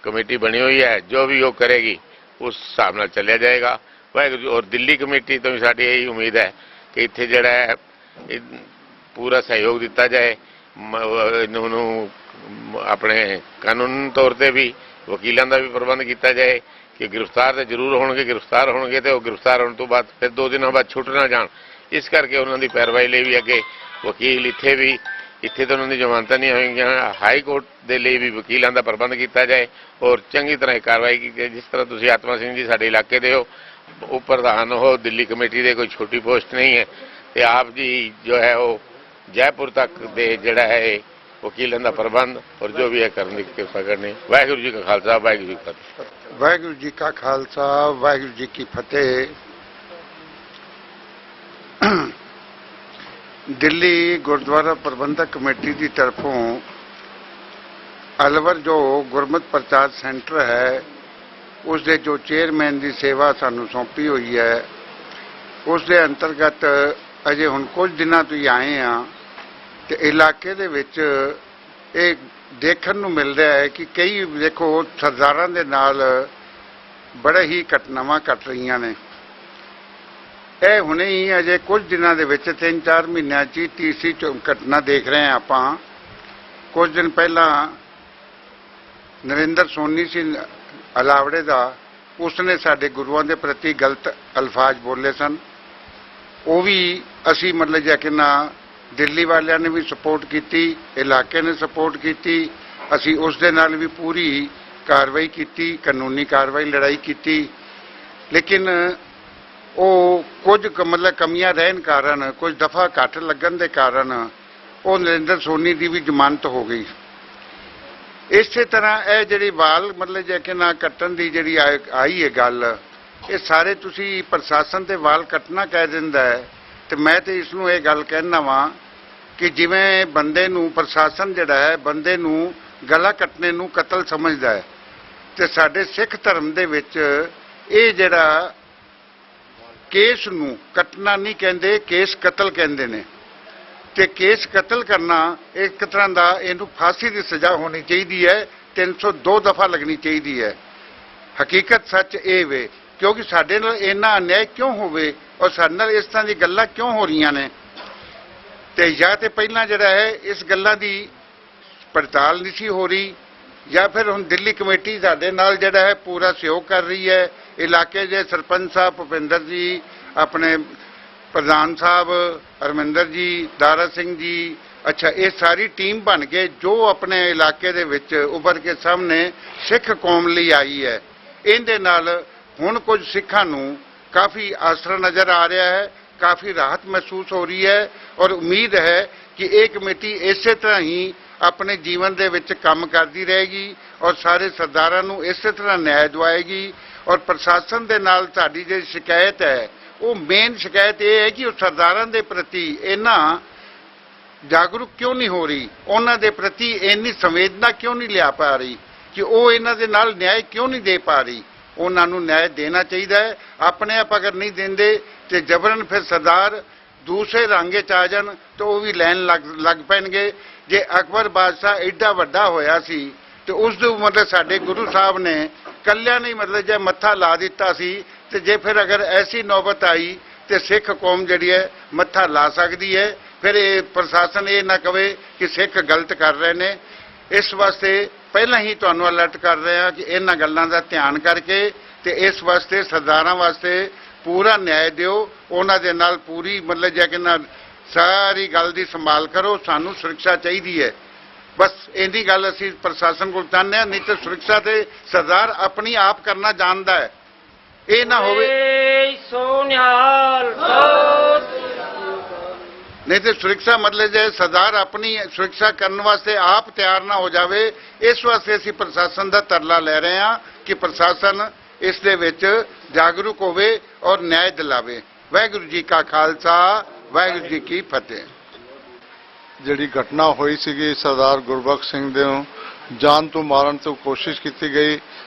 ਕਮੇਟੀ ਬਣੀ ਹੋਈ ਹੈ, ਜੋ ਵੀ ਉਹ ਕਰੇਗੀ ਉਸ ਹਿਸਾਬ ਨਾਲ ਚੱਲਿਆ ਜਾਏਗਾ। ਵਾਹਿਗੁਰੂ। ਔਰ ਦਿੱਲੀ ਕਮੇਟੀ ਤੋਂ ਵੀ ਸਾਡੀ ਇਹੀ ਉਮੀਦ ਹੈ ਕਿ ਇੱਥੇ ਜਿਹੜਾ ਹੈ ਪੂਰਾ ਸਹਿਯੋਗ ਦਿੱਤਾ ਜਾਏ। ਉਹਨੂੰ ਆਪਣੇ ਕਾਨੂੰਨ ਤੌਰ ਤੇ ਵੀ ਵਕੀਲਾਂ ਦਾ ਵੀ ਪ੍ਰਬੰਧ ਕੀਤਾ ਜਾਏ ਕਿ ਗ੍ਰਿਫਤਾਰ ਤਾਂ ਜ਼ਰੂਰ ਹੋਣਗੇ, ਗ੍ਰਿਫਤਾਰ ਹੋਣਗੇ ਤੇ ਉਹ ਗ੍ਰਿਫਤਾਰ ਹੋਣ ਤੋਂ ਬਾਅਦ ਫਿਰ 2 ਦਿਨਾਂ ਬਾਅਦ ਛੁੱਟ ਨਾ ਜਾਣ। ਇਸ ਕਰਕੇ ਉਹਨਾਂ ਦੀ ਪੈਰਵਾਈ ਲਈ ਵੀ ਅੱਗੇ ਵਕੀਲ ਇੱਥੇ ਤਾਂ ਉਹਨਾਂ ਦੀ ਜ਼ਮਾਨਤਾਂ ਨਹੀਂ ਹੋਈਆਂ, ਹਾਈ ਕੋਰਟ ਦੇ ਲਈ ਵੀ ਵਕੀਲਾਂ ਦਾ ਪ੍ਰਬੰਧ ਕੀਤਾ ਜਾਏ ਔਰ ਚੰਗੀ ਤਰ੍ਹਾਂ ਕਾਰਵਾਈ ਕੀਤੀ ਜਾਏ। ਜਿਸ ਤਰ੍ਹਾਂ ਤੁਸੀਂ ਆਤਮਾ ਸਿੰਘ ਜੀ ਸਾਡੇ ਇਲਾਕੇ ਦੇ ਹੋ, ਉਹ ਪ੍ਰਧਾਨ ਹੋ ਦਿੱਲੀ ਕਮੇਟੀ ਦੇ, ਕੋਈ ਛੋਟੀ ਪੋਸਟ ਨਹੀਂ ਹੈ ਤੇ ਆਪ ਜੀ ਜੋ ਹੈ ਉਹ ਜੈਪੁਰ ਤੱਕ ਦੇ ਜਿਹੜਾ ਹੈ ਵਕੀਲਾਂ ਦਾ ਪ੍ਰਬੰਧ ਔਰ ਜੋ ਵੀ ਹੈ ਕਰਨ ਦੀ ਕਿਰਪਾ ਕਰਨੀ। ਵਾਹਿਗੁਰੂ ਜੀ ਕਾ ਖਾਲਸਾ ਵਾਹਿਗੁਰੂ ਜੀ ਕੀ ਫਤਿਹ। ਵਾਹਿਗੁਰੂ ਜੀ ਕਾ ਖਾਲਸਾ ਵਾਹਿਗੁਰੂ ਜੀ ਕੀ ਫਤਿਹ। ਦਿੱਲੀ ਗੁਰਦੁਆਰਾ ਪ੍ਰਬੰਧਕ ਕਮੇਟੀ ਦੀ ਤਰਫੋਂ ਅਲਵਰ ਜੋ ਗੁਰਮਤਿ ਪ੍ਰਚਾਰ ਸੈਂਟਰ ਹੈ ਉਸ ਦੇ ਜੋ ਚੇਅਰਮੈਨ ਦੀ ਸੇਵਾ ਸਾਨੂੰ ਸੌਂਪੀ ਹੋਈ ਹੈ, ਉਸ ਦੇ ਅੰਤਰਗਤ ਅਜੇ ਹੁਣ ਕੁਝ ਦਿਨਾਂ ਤੋਂ ਹੀ ਆਏ ਹਾਂ ਤੇ ਇਲਾਕੇ ਦੇ ਵਿੱਚ ਇਹ ਦੇਖਣ ਨੂੰ ਮਿਲ ਰਿਹਾ ਹੈ ਕਿ ਕਈ ਦੇਖੋ ਸਰਦਾਰਾਂ ਦੇ ਨਾਲ ਬੜੇ ਹੀ ਘਟਨਾਵਾਂ ਘਟ ਰਹੀਆਂ ਨੇ। ਇਹ ਹੁਣੇ ਹੀ ਅਜੇ ਕੁਝ ਦਿਨਾਂ ਦੇ ਵਿੱਚ 3-4 ਮਹੀਨਿਆਂ 'ਚ ਹੀ ਤੀਸਰੀ ਘਟਨਾ ਦੇਖ ਰਹੇ ਹਾਂ ਆਪਾਂ। ਕੁਝ ਦਿਨ ਪਹਿਲਾਂ ਨਰਿੰਦਰ ਸੋਨੀ ਸੀ ਅਲਾਵੜੇ ਦਾ, ਉਸਨੇ ਸਾਡੇ ਗੁਰੂਆਂ ਦੇ ਪ੍ਰਤੀ ਗਲਤ ਅਲਫਾਜ਼ ਬੋਲੇ ਸਨ। ਉਹ ਵੀ ਅਸੀਂ ਮਤਲਬ ਜੇ ਕਿ ਨਾ ਦਿੱਲੀ ਵਾਲਿਆਂ ਨੇ ਵੀ ਸਪੋਰਟ ਕੀਤੀ, ਇਲਾਕੇ ਨੇ ਸਪੋਰਟ ਕੀਤੀ, ਅਸੀਂ ਉਸ ਦੇ ਨਾਲ ਵੀ ਪੂਰੀ ਕਾਰਵਾਈ ਕੀਤੀ, ਕਾਨੂੰਨੀ ਕਾਰਵਾਈ ਲੜਾਈ ਕੀਤੀ। ਲੇਕਿਨ ਉਹ ਕੁਝ ਮਤਲਬ ਕਮੀਆਂ ਰਹਿਣ ਕਾਰਨ, ਕੁਝ ਦਫਾ ਘੱਟ ਲੱਗਣ ਦੇ ਕਾਰਨ ਉਹ ਨਰਿੰਦਰ ਸੋਨੀ ਦੀ ਵੀ ਜ਼ਮਾਨਤ ਹੋ ਗਈ। ਇਸੇ ਤਰ੍ਹਾਂ ਇਹ ਜਿਹੜੀ ਵਾਲ ਮਤਲਬ ਜੇ ਕਿ ਨਾ ਕੱਟਣ ਦੀ ਜਿਹੜੀ ਆਈ ਹੈ ਗੱਲ, ਇਹ ਸਾਰੇ ਤੁਸੀਂ ਪ੍ਰਸ਼ਾਸਨ ਤੇ ਵਾਲ ਕੱਟਣਾ ਕਹਿ ਦਿੰਦਾ ਹੈ ਤੇ ਮੈਂ ਤੇ ਇਸ ਨੂੰ ਇਹ ਗੱਲ ਕਹਿਣਾ ਵਾਂ ਕਿ ਜਿਵੇਂ ਬੰਦੇ ਨੂੰ ਪ੍ਰਸ਼ਾਸਨ ਜਿਹੜਾ ਹੈ ਬੰਦੇ ਨੂੰ ਗਲਾ ਕੱਟਣੇ ਨੂੰ ਕਤਲ ਸਮਝਦਾ ਹੈ ਤੇ ਸਾਡੇ ਸਿੱਖ ਧਰਮ ਦੇ ਵਿੱਚ ਇਹ ਜਿਹੜਾ ਕੇਸ ਨੂੰ ਕੱਟਣਾ ਨਹੀਂ ਕਹਿੰਦੇ, ਕੇਸ ਕਤਲ ਕਹਿੰਦੇ ਨੇ। ਤੇ ਕੇਸ ਕਤਲ ਕਰਨਾ ਇੱਕ ਤਰ੍ਹਾਂ ਦਾ ਇਹਨੂੰ ਫਾਂਸੀ ਦੀ ਸਜ਼ਾ ਹੋਣੀ ਚਾਹੀਦੀ ਹੈ, 302 ਦਫਾ ਲੱਗਣੀ ਚਾਹੀਦੀ ਹੈ। ਹਕੀਕਤ ਸੱਚ ਇਹ ਵੇ ਕਿਉਂਕਿ ਸਾਡੇ ਨਾਲ ਇੰਨਾ ਅਨਿਆਏ ਕਿਉਂ ਹੋਵੇ ਔਰ ਸਾਡੇ ਨਾਲ ਇਸ ਤਰ੍ਹਾਂ ਦੀ ਗੱਲਾਂ ਕਿਉਂ ਹੋ ਰਹੀਆਂ ਨੇ। ਤੇ ਜਾਂ ਤੇ ਪਹਿਲਾਂ ਜਿਹੜਾ ਹੈ ਇਸ ਗੱਲਾਂ ਦੀ ਪੜਤਾਲ ਨਹੀਂ ਸੀ ਹੋ ਰਹੀ, ਜਾਂ ਫਿਰ ਹੁਣ ਦਿੱਲੀ ਕਮੇਟੀ ਸਾਡੇ ਨਾਲ ਜਿਹੜਾ ਹੈ ਪੂਰਾ ਸਹਿਯੋਗ ਕਰ ਰਹੀ ਹੈ। ਇਲਾਕੇ ਦੇ ਸਰਪੰਚ ਸਾਹਿਬ ਭੁਪਿੰਦਰ ਜੀ, ਆਪਣੇ ਪ੍ਰਧਾਨ ਸਾਹਿਬ ਹਰਮਿੰਦਰ ਜੀ, ਦਾਰਾ ਸਿੰਘ ਜੀ, ਅੱਛਾ ਇਹ ਸਾਰੀ ਟੀਮ ਬਣ ਕੇ ਜੋ ਆਪਣੇ ਇਲਾਕੇ ਦੇ ਵਿੱਚ ਉੱਭਰ ਕੇ ਸਾਹਮਣੇ ਸਿੱਖ ਕੌਮ ਲਈ ਆਈ ਹੈ, ਇਹਦੇ ਨਾਲ ਹੁਣ ਕੁਝ ਸਿੱਖਾਂ ਨੂੰ ਕਾਫੀ ਆਸਰਾ ਨਜ਼ਰ ਆ ਰਿਹਾ ਹੈ, ਕਾਫੀ ਰਾਹਤ ਮਹਿਸੂਸ ਹੋ ਰਹੀ ਹੈ ਔਰ ਉਮੀਦ ਹੈ ਕਿ ਇਹ ਕਮੇਟੀ ਇਸੇ ਤਰ੍ਹਾਂ ਹੀ ਆਪਣੇ ਜੀਵਨ ਦੇ ਵਿੱਚ ਕੰਮ ਕਰਦੀ ਰਹੇਗੀ ਔਰ ਸਾਰੇ ਸਰਦਾਰਾਂ ਨੂੰ ਇਸੇ ਤਰ੍ਹਾਂ ਨਿਆਂ ਦਿਵਾਏਗੀ। ਔਰ ਪ੍ਰਸ਼ਾਸਨ ਦੇ ਨਾਲ ਸਾਡੀ ਜਿਹੜੀ ਸ਼ਿਕਾਇਤ ਹੈ, ਉਹ ਮੇਨ ਸ਼ਿਕਾਇਤ ਇਹ ਹੈ ਕਿ ਉਹ ਸਰਦਾਰਾਂ ਦੇ ਪ੍ਰਤੀ ਇੰਨਾ ਜਾਗਰੂਕ ਕਿਉਂ ਨਹੀਂ ਹੋ ਰਹੀ, ਉਹਨਾਂ ਦੇ ਪ੍ਰਤੀ ਇੰਨੀ ਸੰਵੇਦਨਾ ਕਿਉਂ ਨਹੀਂ ਲਿਆ ਪਾ ਰਹੀ, ਕਿ ਉਹ ਇਹਨਾਂ ਦੇ ਨਾਲ ਨਿਆਂ ਕਿਉਂ ਨਹੀਂ ਦੇ ਪਾ ਰਹੀ। ਉਹਨਾਂ ਨੂੰ ਨਿਆਂ ਦੇਣਾ ਚਾਹੀਦਾ ਹੈ। ਆਪਣੇ ਆਪ ਅਗਰ ਨਹੀਂ ਦਿੰਦੇ ਤੇ ਜਬਰਨ ਫਿਰ ਸਰਦਾਰ ਦੂਸਰੇ ਰੰਗੇ ਚ ਆ ਜਾਣ ਤਾਂ ਉਹ ਵੀ ਲੈਣ ਲੱਗ ਪੈਣਗੇ। ਜੇ ਅਕਬਰ ਬਾਦਸ਼ਾਹ ਐਡਾ ਵੱਡਾ ਹੋਇਆ ਸੀ ਤੇ ਉਸ ਦੇ ਮਤਲਬ ਸਾਡੇ ਗੁਰੂ ਸਾਹਿਬ ਨੇ ਕੱਲਿਆਂ ਨਹੀਂ ਮਤਲਬ ਜੇ ਮੱਥਾ ਲਾ ਦਿੱਤਾ ਸੀ, ਤੇ ਜੇ ਫਿਰ ਅਗਰ ਐਸੀ ਨੌਬਤ ਆਈ ਤੇ ਸਿੱਖ ਕੌਮ ਜਿਹੜੀ ਹੈ ਮੱਥਾ ਲਾ ਸਕਦੀ ਹੈ। ਫਿਰ ਇਹ ਪ੍ਰਸ਼ਾਸਨ ਇਹ ਨਾ ਕਵੇ ਕਿ ਸਿੱਖ ਗਲਤ ਕਰ ਰਹੇ ਨੇ। ਇਸ ਵਾਸਤੇ ਪਹਿਲਾਂ ਹੀ ਤੁਹਾਨੂੰ ਅਲਰਟ ਕਰ ਰਹੇ ਹਾਂ ਕਿ ਇਹਨਾਂ ਗੱਲਾਂ ਦਾ ਧਿਆਨ ਕਰਕੇ ਤੇ ਇਸ ਵਾਸਤੇ ਸਰਦਾਰਾਂ ਵਾਸਤੇ ਪੂਰਾ ਨਿਆਂ ਦਿਓ, ਉਹਨਾਂ ਦੇ ਨਾਲ ਪੂਰੀ ਮਤਲਬ ਜੇ ਕਿ ਨਾ ਸਾਰੀ ਗੱਲ ਦੀ ਸੰਭਾਲ ਕਰੋ। ਸਾਨੂੰ ਸੁਰੱਖਿਆ ਚਾਹੀਦੀ ਹੈ, ਬਸ ਇੰਨੀ ਗੱਲ ਅਸੀਂ ਪ੍ਰਸ਼ਾਸਨ ਕੋਲ ਚਾਹੁੰਦੇ ਹਾਂ। ਨਹੀਂ ਤਾਂ ਸੁਰੱਖਿਆ ਤੇ ਸਰਦਾਰ ਆਪਣੀ ਆਪ ਕਰਨਾ ਜਾਣਦਾ ਹੈ, ਇਹ ਨਾ ਹੋਵੇ ਨਹੀਂ ਤੇ ਸੁਰੱਖਿਆ ਮਤਲਬ ਜੇ ਸਰਦਾਰ ਆਪਣੀ ਸੁਰੱਖਿਆ ਕਰਨ ਵਾਸਤੇ ਆਪ ਤਿਆਰ ਨਾ ਹੋ ਜਾਵੇ। ਇਸ ਵਾਸਤੇ ਅਸੀਂ ਪ੍ਰਸ਼ਾਸਨ ਦਾ ਤਰਲਾ ਲੈ ਰਹੇ ਹਾਂ ਕਿ ਪ੍ਰਸ਼ਾਸਨ ਇਸ ਦੇ ਵਿੱਚ ਜਾਗਰੂਕ ਹੋਵੇ ਔਰ ਨਿਆਂ ਦਿਲਾਵੇ। ਵਾਹਿਗੁਰੂ ਜੀ ਕਾ ਖਾਲਸਾ, ਵਾਹਿਗੁਰੂ ਜੀ ਕੀ ਫਤਿਹ। ਜਿਹੜੀ ਘਟਨਾ ਹੋਈ ਸੀਗੀ ਸਰਦਾਰ ਗੁਰਬਖਸ਼ ਸਿੰਘ ਦੇ ਨੂੰ ਜਾਨ ਤੋਂ ਮਾਰਨ ਤੋਂ ਕੋਸ਼ਿਸ਼ ਕੀਤੀ ਗਈ,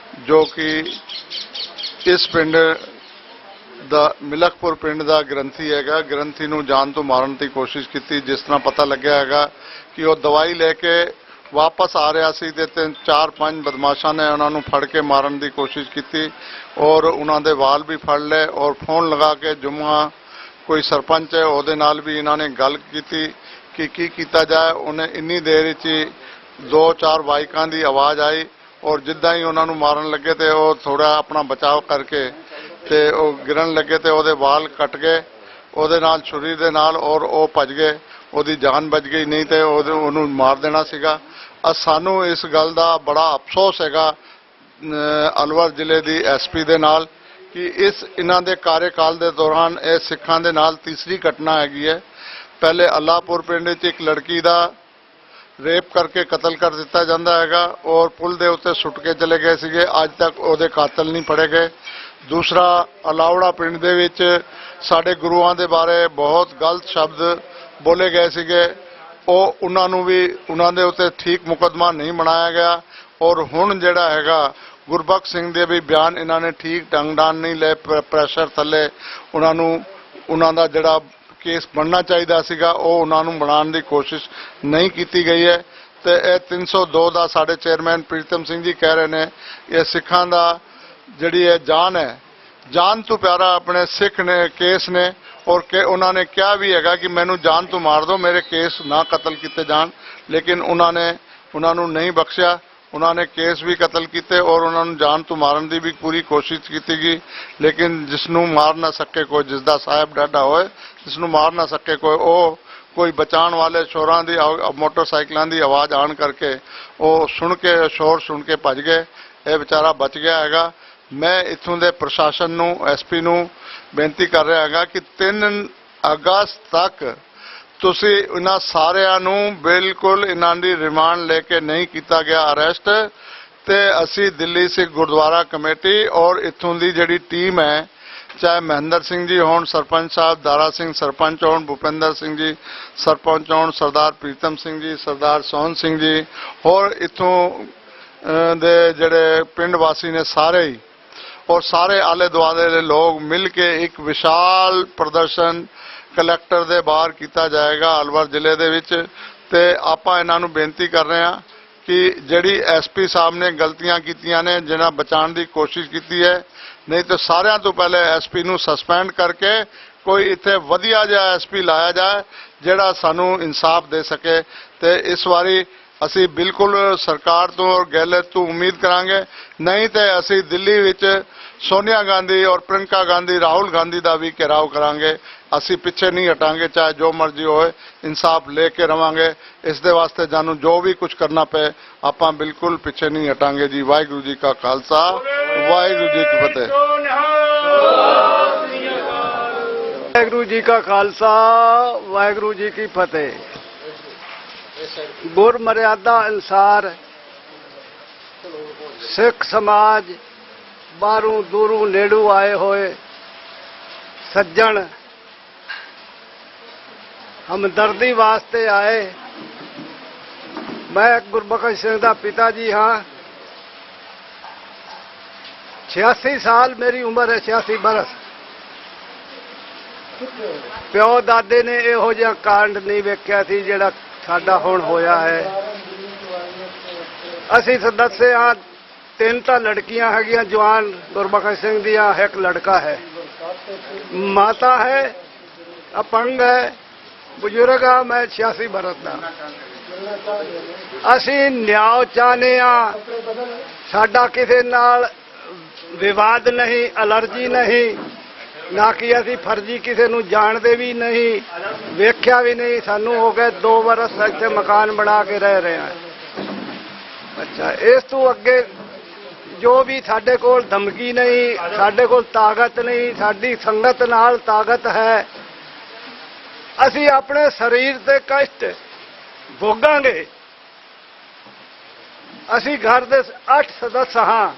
ਜੋ ਕਿ ਇਸ ਪਿੰਡ ਦਾ ਮਿਲਕਪੁਰ ਪਿੰਡ ਦਾ ਗ੍ਰੰਥੀ ਹੈਗਾ, ਗ੍ਰੰਥੀ ਨੂੰ ਜਾਨ ਤੋਂ ਮਾਰਨ ਦੀ ਕੋਸ਼ਿਸ਼ ਕੀਤੀ। ਜਿਸ ਤਰ੍ਹਾਂ ਪਤਾ ਲੱਗਿਆ ਹੈਗਾ ਕਿ ਉਹ ਦਵਾਈ ਲੈ ਕੇ ਵਾਪਸ ਆ ਰਿਹਾ ਸੀ ਤੇ 4-5 ਬਦਮਾਸ਼ਾਂ ਨੇ ਉਹਨਾਂ ਨੂੰ ਫੜ ਕੇ ਮਾਰਨ ਦੀ ਕੋਸ਼ਿਸ਼ ਕੀਤੀ ਔਰ ਉਹਨਾਂ ਦੇ ਵਾਲ ਵੀ ਫੜ ਲਏ ਔਰ ਫੋਨ ਲਗਾ ਕੇ ਜੁਮਾ ਕੋਈ ਸਰਪੰਚ ਹੈ ਉਹਦੇ ਨਾਲ ਵੀ ਇਹਨਾਂ ਨੇ ਗੱਲ ਕੀਤੀ ਕਿ ਕੀ ਕੀਤਾ ਜਾਏ। ਉਹਨੇ ਇੰਨੀ ਦੇਰ ਵਿੱਚ ਹੀ 2-4 ਬਾਈਕਾਂ ਦੀ ਆਵਾਜ਼ ਆਈ ਔਰ ਜਿੱਦਾਂ ਹੀ ਉਹਨਾਂ ਨੂੰ ਮਾਰਨ ਲੱਗੇ ਤੇ ਉਹ ਥੋੜਾ ਆਪਣਾ ਬਚਾਅ ਕਰਕੇ ਤੇ ਉਹ ਗਿਰਨ ਲੱਗੇ ਤੇ ਉਹਦੇ ਵਾਲ ਕੱਟ ਗਏ ਉਹਦੇ ਨਾਲ ਛੁਰੀ ਦੇ ਨਾਲ ਔਰ ਉਹ ਭੱਜ ਗਏ। ਉਹਦੀ ਜਾਨ ਬਚ ਗਈ, ਨਹੀਂ ਤੇ ਉਹਨੂੰ ਮਾਰ ਦੇਣਾ ਸੀਗਾ। ਸਾਨੂੰ ਇਸ ਗੱਲ ਦਾ ਬੜਾ ਅਫਸੋਸ ਹੈਗਾ ਅਲਵਰ ਜ਼ਿਲ੍ਹੇ ਦੀ ਐਸਪੀ ਦੇ ਨਾਲ ਕਿ ਇਹਨਾਂ ਦੇ ਕਾਰਜਕਾਲ ਦੇ ਦੌਰਾਨ ਇਹ ਸਿੱਖਾਂ ਦੇ ਨਾਲ ਤੀਸਰੀ ਘਟਨਾ ਹੈਗੀ ਹੈ। ਪਹਿਲੇ ਅੱਲਾਹਪੁਰ ਪਿੰਡ ਵਿੱਚ ਇੱਕ ਲੜਕੀ ਦਾ ਰੇਪ ਕਰਕੇ ਕਤਲ ਕਰ ਦਿੱਤਾ ਜਾਂਦਾ ਹੈਗਾ ਔਰ ਪੁਲ ਦੇ ਉੱਤੇ ਸੁੱਟ ਕੇ ਚਲੇ ਗਏ ਸੀਗੇ, ਅੱਜ ਤੱਕ ਉਹਦੇ ਕਾਤਲ ਨਹੀਂ ਫੜੇ ਗਏ। ਦੂਸਰਾ ਅਲਾਵੜਾ ਪਿੰਡ ਦੇ ਵਿੱਚ ਸਾਡੇ ਗੁਰੂਆਂ ਦੇ ਬਾਰੇ ਬਹੁਤ ਗਲਤ ਸ਼ਬਦ ਬੋਲੇ ਗਏ ਸੀਗੇ, ਉਹ ਉਹਨਾਂ ਨੂੰ ਵੀ ਉਹਨਾਂ ਦੇ ਉੱਤੇ ਠੀਕ ਮੁਕੱਦਮਾ ਨਹੀਂ ਬਣਾਇਆ ਗਿਆ ਔਰ ਹੁਣ ਜਿਹੜਾ ਹੈਗਾ ਗੁਰਬਖਸ਼ ਸਿੰਘ ਦੇ ਵੀ ਬਿਆਨ ਇਹਨਾਂ ਨੇ ਠੀਕ ਢੰਗ ਨਾਲ ਨਹੀਂ ਲਏ। ਪ੍ਰੈਸ਼ਰ ਥੱਲੇ ਉਹਨਾਂ ਦਾ ਜਿਹੜਾ ਕੇਸ ਬਣਨਾ ਚਾਹੀਦਾ ਸੀਗਾ ਉਹ ਉਹਨਾਂ ਨੂੰ ਬਣਾਉਣ ਦੀ ਕੋਸ਼ਿਸ਼ ਨਹੀਂ ਕੀਤੀ ਗਈ ਹੈ। ਤੇ ਇਹ 302 ਦਾ ਸਾਡੇ ਚੇਅਰਮੈਨ ਪ੍ਰੀਤਮ ਸਿੰਘ ਜੀ ਕਹਿ ਰਹੇ ਨੇ ਇਹ ਸਿੱਖਾਂ ਦਾ ਜਿਹੜੀ ਇਹ ਜਾਨ ਹੈ, ਜਾਨ ਤੋਂ ਪਿਆਰਾ ਆਪਣੇ ਸਿੱਖ ਨੇ ਕੇਸ ਨੇ ਔਰ ਕਿ ਉਹਨਾਂ ਨੇ ਕਿਹਾ ਵੀ ਹੈਗਾ ਕਿ ਮੈਨੂੰ ਜਾਨ ਤੋਂ ਮਾਰ ਦਿਓ, ਮੇਰੇ ਕੇਸ ਨਾ ਕਤਲ ਕੀਤੇ ਜਾਣ, ਲੇਕਿਨ ਉਹਨਾਂ ਨੂੰ ਨਹੀਂ ਬਖਸ਼ਿਆ। ਉਹਨਾਂ ਨੇ ਕੇਸ ਵੀ ਕਤਲ ਕੀਤੇ ਔਰ ਉਹਨਾਂ ਨੂੰ ਜਾਨ ਤੋਂ ਮਾਰਨ ਦੀ ਵੀ ਪੂਰੀ ਕੋਸ਼ਿਸ਼ ਕੀਤੀ ਗਈ, ਲੇਕਿਨ ਜਿਸ ਨੂੰ ਮਾਰ ਨਾ ਸਕੇ ਕੋਈ, ਜਿਸ ਦਾ ਸਾਹਿਬ ਡਾਢਾ ਹੋਏ, ਜਿਸ ਨੂੰ ਮਾਰ ਨਾ ਸਕੇ ਕੋਈ ਬਚਾਉਣ ਵਾਲੇ ਸ਼ੋਰਾਂ ਦੀ ਮੋਟਰਸਾਈਕਲਾਂ ਦੀ ਆਵਾਜ਼ ਆਉਣ ਕਰਕੇ ਉਹ ਸ਼ੋਰ ਸੁਣ ਕੇ ਭੱਜ ਗਏ। ਇਹ ਵਿਚਾਰਾ ਬਚ ਗਿਆ ਹੈਗਾ। ਮੈਂ ਇੱਥੋਂ ਦੇ ਪ੍ਰਸ਼ਾਸਨ ਨੂੰ, ਐਸਪੀ ਨੂੰ ਬੇਨਤੀ ਕਰ ਰਿਹਾ ਹੈਗਾ ਕਿ 3 ਅਗਸਤ ਤੱਕ ਤੁਸੀਂ ਇਹਨਾਂ ਸਾਰਿਆਂ ਨੂੰ ਬਿਲਕੁਲ ਇਹਨਾਂ ਦੀ ਰਿਮਾਂਡ ਲੈ ਕੇ ਨਹੀਂ ਕੀਤਾ ਗਿਆ ਅਰੈਸਟ, ਤੇ ਅਸੀਂ ਦਿੱਲੀ ਸਿੱਖ ਗੁਰਦੁਆਰਾ ਕਮੇਟੀ ਔਰ ਇੱਥੋਂ ਦੀ ਜਿਹੜੀ ਟੀਮ ਹੈ, ਚਾਹੇ ਮਹਿੰਦਰ ਸਿੰਘ ਜੀ ਹੋਣ ਸਰਪੰਚ ਸਾਹਿਬ, ਦਾਰਾ ਸਿੰਘ ਸਰਪੰਚ ਹੋਣ, ਭੁਪਿੰਦਰ ਸਿੰਘ ਜੀ ਸਰਪੰਚ ਹੋਣ, ਸਰਦਾਰ ਪ੍ਰੀਤਮ ਸਿੰਘ ਜੀ, ਸਰਦਾਰ ਸੋਹਣ ਸਿੰਘ ਜੀ, ਹੋਰ ਇੱਥੋਂ ਦੇ ਜਿਹੜੇ ਪਿੰਡ ਵਾਸੀ ਨੇ ਸਾਰੇ ਹੀ ਔਰ ਸਾਰੇ ਆਲੇ ਦੁਆਲੇ ਦੇ ਲੋਕ ਮਿਲ ਕੇ ਇੱਕ ਵਿਸ਼ਾਲ ਪ੍ਰਦਰਸ਼ਨ ਕਲੈਕਟਰ ਦੇ ਬਾਹਰ ਕੀਤਾ ਜਾਏਗਾ ਅਲਵਰ ਜ਼ਿਲ੍ਹੇ ਦੇ ਵਿੱਚ। ਤੇ ਆਪਾਂ ਇਹਨਾਂ ਨੂੰ ਬੇਨਤੀ ਕਰ ਰਹੇ ਹਾਂ ਕਿ ਜਿਹੜੀ ਐਸਪੀ ਸਾਹਿਬ ਨੇ ਗਲਤੀਆਂ ਕੀਤੀਆਂ ਨੇ, ਜਿਹਨਾਂ ਬਚਾਉਣ ਦੀ ਕੋਸ਼ਿਸ਼ ਕੀਤੀ ਹੈ, ਨਹੀਂ ਤਾਂ ਸਾਰਿਆਂ ਤੋਂ ਪਹਿਲੇ ਐਸਪੀ ਨੂੰ ਸਸਪੈਂਡ ਕਰਕੇ ਕੋਈ ਇੱਥੇ ਵਧੀਆ ਜਿਹਾ ਐਸਪੀ ਲਾਇਆ ਜਾਏ ਜਿਹੜਾ ਸਾਨੂੰ ਇਨਸਾਫ ਦੇ ਸਕੇ। ਤੇ ਇਸ ਵਾਰੀ ਅਸੀਂ ਬਿਲਕੁਲ ਸਰਕਾਰ ਤੋਂ ਔਰ ਗਹਿਲੋਤ ਤੋਂ ਉਮੀਦ ਕਰਾਂਗੇ। ਨਹੀਂ ਤੇ ਅਸੀਂ ਦਿੱਲੀ ਵਿੱਚ ਸੋਨੀਆ ਗਾਂਧੀ ਔਰ ਪ੍ਰਿयंका ਗਾਂਧੀ, ਰਾਹੁਲ ਗਾਂਧੀ ਦਾ ਵੀ ਘਿਰਾਓ ਕਰਾਂਗੇ। ਅਸੀਂ ਪਿੱਛੇ ਨਹੀਂ ਹਟਾਂਗੇ, ਚਾਹੇ ਜੋ ਮਰਜ਼ੀ ਹੋਏ, ਇਨਸਾਫ ਲੈ ਕੇ ਰਵਾਂਗੇ। ਇਸ ਦੇ ਵਾਸਤੇ ਜਾਨੂੰ ਜੋ ਵੀ ਕੁਝ ਕਰਨਾ ਪਏ ਆਪਾਂ ਬਿਲਕੁਲ ਪਿੱਛੇ ਨਹੀਂ ਹਟਾਂਗੇ ਜੀ। ਵਾਹਿਗੁਰੂ ਜੀ ਕਾ ਖਾਲਸਾ, ਵਾਹਿਗੁਰੂ ਜੀ ਕੀ ਫਤਿਹ। ਵਾਹਿਗੁਰੂ ਜੀ ਕਾ ਖਾਲਸਾ, ਵਾਹਿਗੁਰੂ ਜੀ ਕੀ ਫਤਿਹ। ਗੁਰ ਮਰਿਆਦਾ ਅਨੁਸਾਰ ਸਿੱਖ ਸਮਾਜ ਬਾਹਰੋਂ ਦੂਰੋਂ ਨੇੜੋਂ ਆਏ ਹੋਏ ਸੱਜਣ ਹਮਦਰਦੀ ਵਾਸਤੇ ਆਏ। ਮੈਂ ਗੁਰਬਖਸ਼ ਸਿੰਘ ਦਾ ਪਿਤਾ ਜੀ ਹਾਂ। 86 ਸਾਲ ਮੇਰੀ ਉਮਰ ਹੈ, 86 ਬਰਸ। ਪਿਓ ਦਾਦੇ ਨੇ ਇਹੋ ਜਿਹਾ ਕਾਂਡ ਨਹੀਂ ਵੇਖਿਆ ਸੀ ਜਿਹੜਾ ਸਾਡਾ ਹੁਣ ਹੋਇਆ ਹੈ। ਅਸੀਂ ਸਦੱਸੇ ਹਾਂ, 3 ਤਾਂ ਲੜਕੀਆਂ ਹੈਗੀਆਂ ਜਵਾਨ ਗੁਰਬਖਸ਼ ਸਿੰਘ ਦੀਆਂ, 1 ਲੜਕਾ ਹੈ। ਮਾਤਾ ਹੈ, ਅਪੰਗ ਹੈ, ਬਜ਼ੁਰਗ ਆ। ਮੈਂ 86 ਬਰਸ ਦਾ। ਅਸੀਂ ਨਿਆਂ ਚਾਹੁੰਦੇ ਹਾਂ। ਸਾਡਾ ਕਿਸੇ ਨਾਲ ਵਿਵਾਦ ਨਹੀਂ, ਅਲਰਜੀ ਨਹੀਂ, ਨਾ ਕਿ ਅਸੀਂ ਫਰਜ਼ੀ ਕਿਸੇ ਨੂੰ ਜਾਣਦੇ ਵੀ ਨਹੀਂ, ਵੇਖਿਆ ਵੀ ਨਹੀਂ। ਸਾਨੂੰ ਹੋ ਗਏ 2 ਬਰਸ ਇੱਥੇ ਮਕਾਨ ਬਣਾ ਕੇ ਰਹਿ ਰਹੇ ਹਾਂ। ਅੱਛਾ, ਇਸ ਤੋਂ ਅੱਗੇ ਜੋ ਵੀ ਸਾਡੇ ਕੋਲ ਧਮਕੀ ਨਹੀਂ, ਸਾਡੇ ਕੋਲ ਤਾਕਤ ਨਹੀਂ। ਸਾਡੀ ਸੰਗਤ ਨਾਲ ਤਾਕਤ ਹੈ। ਅਸੀਂ ਆਪਣੇ ਸਰੀਰ ਤੇ ਕਸ਼ਟ ਭੋਗਾਂਗੇ। ਅਸੀਂ ਘਰ ਦੇ 8 ਸਦस्य ਹਾਂ।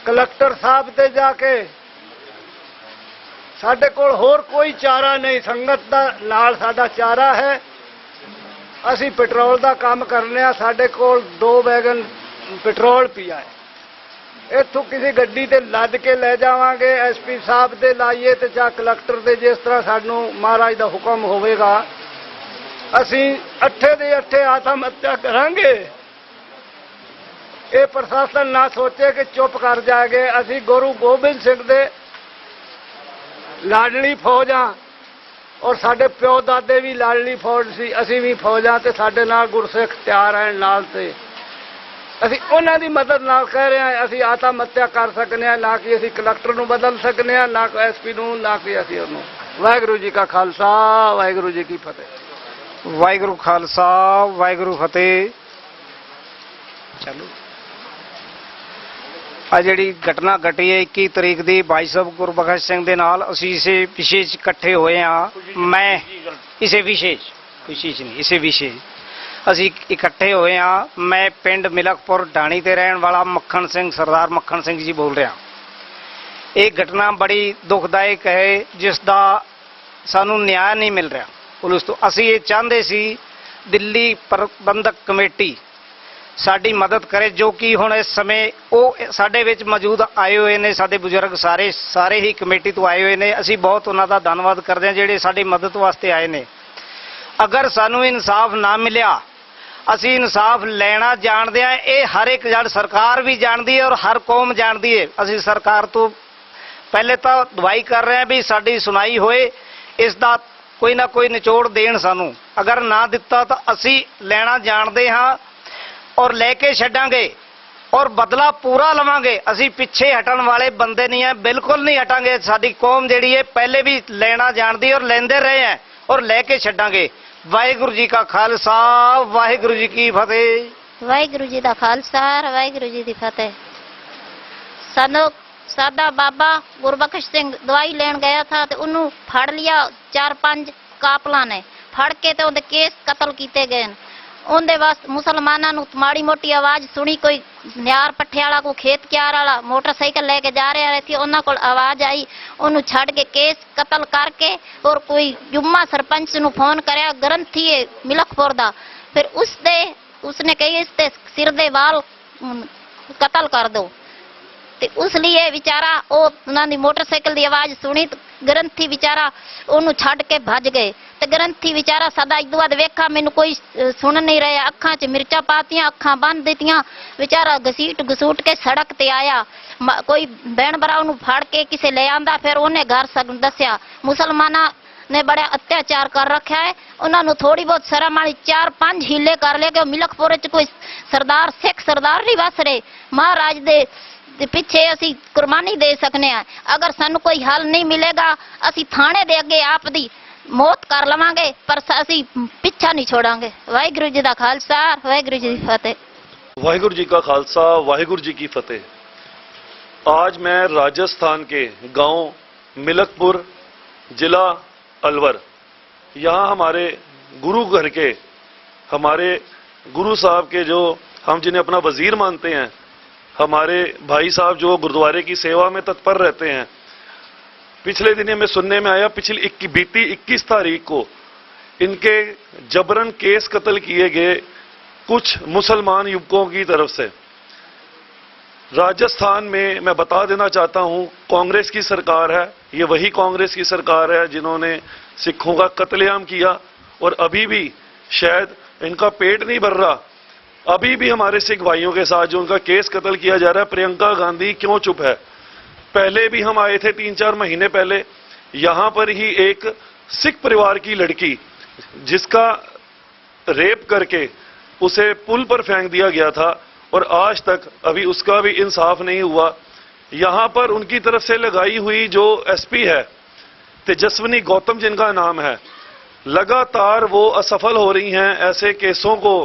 ਕਲੈਕਟਰ ਸਾਹਿਬ ਤੇ ਜਾ ਕੇ ਸਾਡੇ ਕੋਲ ਹੋਰ ਕੋਈ ਚਾਰਾ ਨਹੀਂ, ਸੰਗਤ ਦਾ ਨਾਲ ਸਾਡਾ ਚਾਰਾ ਹੈ। ਅਸੀਂ ਪੈਟਰੋਲ ਦਾ ਕੰਮ ਕਰਨੇ ਆ। ਸਾਡੇ ਕੋਲ 2 ਵੈਗਨ ਪੈਟਰੋਲ ਪਿਆ ਹੈ। ਇੱਥੋਂ ਕਿਸੇ ਗੱਡੀ ਤੇ ਲੱਦ ਕੇ ਲੈ ਜਾਵਾਂਗੇ। ਐਸਪੀ ਸਾਹਿਬ ਤੇ ਲਾਈਏ ਤੇ ਜਾਂ ਕਲੈਕਟਰ ਦੇ, ਜਿਸ ਤਰ੍ਹਾਂ ਸਾਨੂੰ ਮਹਾਰਾਜ ਦਾ ਹੁਕਮ ਹੋਵੇਗਾ। ਅਸੀਂ 8 ਦੇ 8 ਆਤਮ ਹੱਤਿਆ ਕਰਾਂਗੇ। ਇਹ ਪ੍ਰਸ਼ਾਸਨ ਨਾ ਸੋਚੇ ਕਿ ਚੁੱਪ ਕਰ ਜਾਏਗੇ। ਅਸੀਂ ਗੁਰੂ ਗੋਬਿੰਦ ਸਿੰਘ ਦੇ ਲਾਡਲੀ ਫੌਜ ਹਾਂ ਔਰ ਸਾਡੇ ਪਿਓ ਦਾਦੇ ਵੀ ਲਾਡਲੀ ਫੌਜ ਸੀ। ਅਸੀਂ ਵੀ ਫੌਜਾਂ ਤੇ ਸਾਡੇ ਨਾਲ ਗੁਰਸਿੱਖ ਤਿਆਰ ਹਨ ਨਾਲ। ਤੇ ਅਸੀਂ ਉਹਨਾਂ ਦੀ ਮਦਦ ਨਾਲ ਕਹਿ ਰਹੇ ਹਾਂ। ਅਸੀਂ ਆਤਮ ਹੱਤਿਆ ਕਰ ਸਕਨੇ ਹਾਂ, ਨਾ ਕਿ ਅਸੀਂ ਕਲੈਕਟਰ ਨੂੰ ਬਦਲ ਸਕਨੇ ਹਾਂ, ਨਾ ਐਸਪੀ ਨੂੰ, ਨਾ ਕਿ ਅਸੀਂ ਉਹਨੂੰ। ਵਾਹਿਗੁਰੂ ਜੀ ਕਾ ਖਾਲਸਾ, ਵਾਹਿਗੁਰੂ ਜੀ ਕੀ ਫਤਿਹ। ਵਾਹਿਗੁਰੂ ਖਾਲਸਾ, ਵਾਹਿਗੁਰੂ ਫਤਿਹ। ਚਲੋ, ਆ ਜਿਹੜੀ ਘਟਨਾ ਘਟੀ ਹੈ 21 ਤਰੀਕ ਦੀ ਭਾਈ ਸਾਹਿਬ ਗੁਰਬਖਸ਼ ਸਿੰਘ ਦੇ ਨਾਲ, ਅਸੀਂ ਇਸੇ ਵਿਸ਼ੇਸ਼ ਇਕੱਠੇ ਹੋਏ ਹਾਂ। ਮੈਂ ਇਸੇ ਵਿਸ਼ੇਸ਼ ਨਹੀਂ, ਇਸੇ ਵਿਸ਼ੇਸ਼ ਅਸੀਂ ਇਕੱਠੇ ਹੋਏ ਹਾਂ। ਮੈਂ ਪਿੰਡ ਮਿਲਕਪੁਰ ਢਾਣੀ ਤੇ ਰਹਿਣ ਵਾਲਾ ਮੱਖਣ ਸਿੰਘ, ਸਰਦਾਰ ਮੱਖਣ ਸਿੰਘ ਜੀ ਬੋਲ ਰਿਹਾ। ਇਹ ਘਟਨਾ ਬੜੀ ਦੁਖਦਾਇਕ ਹੈ, ਜਿਸ ਦਾ ਸਾਨੂੰ ਨਿਆਂ ਨਹੀਂ ਮਿਲ ਰਿਹਾ ਪੁਲਿਸ ਤੋਂ। ਅਸੀਂ ਇਹ ਚਾਹੁੰਦੇ ਸੀ ਦਿੱਲੀ ਪ੍ਰਬੰਧਕ ਕਮੇਟੀ ਸਾਡੀ ਮਦਦ ਕਰੇ, ਜੋ ਕਿ ਹੁਣ ਇਸ ਸਮੇਂ ਉਹ ਸਾਡੇ ਵਿੱਚ ਮੌਜੂਦ ਆਏ ਹੋਏ ਨੇ। ਸਾਡੇ ਬਜ਼ੁਰਗ ਸਾਰੇ ਹੀ ਕਮੇਟੀ ਤੋਂ ਆਏ ਹੋਏ ਨੇ। ਅਸੀਂ ਬਹੁਤ ਉਹਨਾਂ ਦਾ ਧੰਨਵਾਦ ਕਰਦੇ ਹਾਂ ਜਿਹੜੇ ਸਾਡੀ ਮਦਦ ਵਾਸਤੇ ਆਏ ਨੇ। ਅਗਰ ਸਾਨੂੰ ਇਨਸਾਫ ਨਾ ਮਿਲਿਆ, ਅਸੀਂ ਇਨਸਾਫ ਲੈਣਾ ਜਾਣਦੇ ਹਾਂ। ਇਹ ਹਰ ਇੱਕ ਜਣ, ਸਰਕਾਰ ਵੀ ਜਾਣਦੀ ਹੈ ਔਰ ਹਰ ਕੌਮ ਜਾਣਦੀ ਹੈ। ਅਸੀਂ ਸਰਕਾਰ ਤੋਂ ਪਹਿਲੇ ਤਾਂ ਦੁਆਈ ਕਰ ਰਹੇ ਹਾਂ ਵੀ ਸਾਡੀ ਸੁਣਾਈ ਹੋਏ, ਇਸ ਦਾ ਕੋਈ ਨਾ ਕੋਈ ਨਿਚੋੜ ਦੇਣ ਸਾਨੂੰ। ਅਗਰ ਨਾ ਦਿੱਤਾ ਤਾਂ ਅਸੀਂ ਲੈਣਾ ਜਾਣਦੇ ਹਾਂ ਔਰ ਲੈ ਕੇ ਛੱਡਾਂਗੇ ਔਰ ਬਦਲਾ ਪੂਰਾ ਲਵਾਂਗੇ। ਅਸੀਂ ਪਿੱਛੇ ਹਟਣ ਵਾਲੇ ਬੰਦੇ ਨਹੀਂ ਹੈ, ਬਿਲਕੁਲ ਨਹੀਂ ਹਟਾਂਗੇ। ਸਾਡੀ ਕੌਮ ਜਿਹੜੀ ਹੈ ਪਹਿਲੇ ਵੀ ਲੈਣਾ ਜਾਣਦੀ ਔਰ ਲੈਂਦੇ ਰਹੇ ਹੈ ਔਰ ਲੈ ਕੇ ਛੱਡਾਂਗੇ। ਵਾਹਿਗੁਰੂ ਜੀ ਕਾ ਖਾਲਸਾ, ਵਾਹਿਗੁਰੂ ਜੀ ਕੀ ਫਤਿਹ। ਵਾਹਿਗੁਰੂ ਜੀ ਦਾ ਖਾਲਸਾ, ਵਾਹਿਗੁਰੂ ਜੀ ਦੀ ਫਤਿਹ। ਸਾਨੂੰ ਸਾਡਾ ਬਾਬਾ ਗੁਰਬਖਸ਼ ਸਿੰਘ ਦਵਾਈ ਲੈਣ ਗਿਆ ਥਾ ਤੇ ਉਹਨੂੰ ਫੜ ਲਿਆ 4-5 ਕਾਪਲਾਂ ਨੇ। ਫੜ ਕੇ ਤੇ ਉਹਦੇ ਕੇਸ ਕਤਲ ਕੀਤੇ ਗਏ। ਉਹਦੇ ਵਾਸਤੇ ਮੁਸਲਮਾਨਾਂ ਨੂੰ ਮਾੜੀ ਮੋਟੀ ਆਵਾਜ਼ ਸੁਣੀ, ਕੋਈ ਨਿਆਰ ਪੱਠੇ ਵਾਲਾ, ਕੋਈ ਖੇਤ ਕਿਆਰ ਵਾਲਾ ਮੋਟਰਸਾਈਕਲ ਲੈ ਕੇ ਜਾ ਰਿਹਾ ਸੀ, ਉਹਨਾਂ ਕੋਲ ਆਵਾਜ਼ ਆਈ, ਉਹਨੂੰ ਛੱਡ ਕੇ ਕੇਸ ਕਤਲ ਕਰਕੇ ਔਰ ਕੋਈ ਜੁਮਾ ਸਰਪੰਚ ਨੂੰ ਫੋਨ ਕਰਿਆ, ਗ੍ਰੰਥੀ ਹੈ ਮਿਲਕਪੁਰ ਦਾ। ਫਿਰ ਉਸਨੇ ਕਹੀ ਇਸ ਤੇ ਸਿਰ ਦੇ ਵਾਲ ਕਤਲ ਕਰ ਦੋ। ਤੇ ਉਸ ਲਈ ਵਿਚਾਰਾ ਉਹ ਉਹਨਾਂ ਦੀ ਮੋਟਰਸਾਈਕਲ ਦੀ ਆਵਾਜ਼ ਸੁਣੀ, ਗ੍ਰੰਥੀ ਵਿਚਾਰਾ ਉਹਨੂੰ ਛੱਡ ਕੇ ਭੱਜ ਗਏ। ਤੇ ਗ੍ਰੰਥੀ ਵਿਚਾਰਾ ਸਦਾ ਇਦੋਂ ਬਾਅਦ ਵੇਖਾ ਮੈਨੂੰ ਕੋਈ ਸੁਣ ਨਹੀਂ ਰਿਹਾ, ਅੱਖਾਂ 'ਚ ਮਿਰਚਾਂ ਪਾਤੀਆਂ, ਅੱਖਾਂ ਬੰਨ ਦਿੱਤੀਆਂ। ਵਿਚਾਰਾ ਘਸੀਟ ਕੇ ਸੜਕ ਤੇ ਆਇਆ। ਕੋਈ ਬਹਿਣ ਭਰਾ ਉਹਨੂੰ ਫੜ ਕੇ ਕਿਸੇ ਲੈ ਆਂਦਾ। ਫਿਰ ਉਹਨੇ ਘਰ ਦੱਸਿਆ। ਮੁਸਲਮਾਨਾਂ ने बड़ा अत्याचार कर रखा है। उन्होंने थोड़ी बहुत शर्म वाली 4-5 हीले कर ले कि मिलकपुर च कोई सरदार सिख सरदार नहीं बस रहे। महाराज दे पिछे असी कुर्बानी दे सकने हैं। अगर सानू कोई हल नहीं मिलेगा असी थाने दे अगे आप दी मौत कर लवांगे, पर असी पिछा नहीं छोड़ांगे। वाहिगुरू जी दा खालसा, वाहिगुरू जी दी फतेह। वाहिगुरू जी का खालसा, वाहिगुरू जी की फतेह। आज मैं राजस्थान के गांव मिलकपुर, जिला अलवर, यहाँ हमारे गुरु घर के, हमारे गुरु साहब के, जो हम जिन्हें अपना वजीर मानते हैं, हमारे भाई साहब जो गुरुद्वारे की सेवा में तत्पर रहते हैं, पिछले दिनों में सुनने में आया बीती 21 तारीख को इनके जबरन केस कत्ल किए गए कुछ मुसलमान युवकों की तरफ से। राजस्थान में मैं बता देना चाहता हूं, कांग्रेस की सरकार है, ये वही कांग्रेस की सरकार है जिन्होंने सिखों का कत्लेआम किया, और अभी भी शायद इनका पेट नहीं भर रहा। अभी भी हमारे सिख भाइयों के साथ जो उनका केस कत्ल किया जा रहा है, प्रियंका गांधी क्यों चुप है? पहले भी हम आए थे 3-4 महीने पहले, यहां पर ही एक सिख परिवार की लड़की जिसका रेप करके उसे पुल पर फेंक दिया गया था, और आज तक अभी उसका भी इंसाफ नहीं हुआ। यहां पर उनकी तरफ से लगाई हुई जो एसपी है, तेजस्विनी गौतम जिनका नाम है, लगातार वो असफल हो रही हैं ऐसे केसों को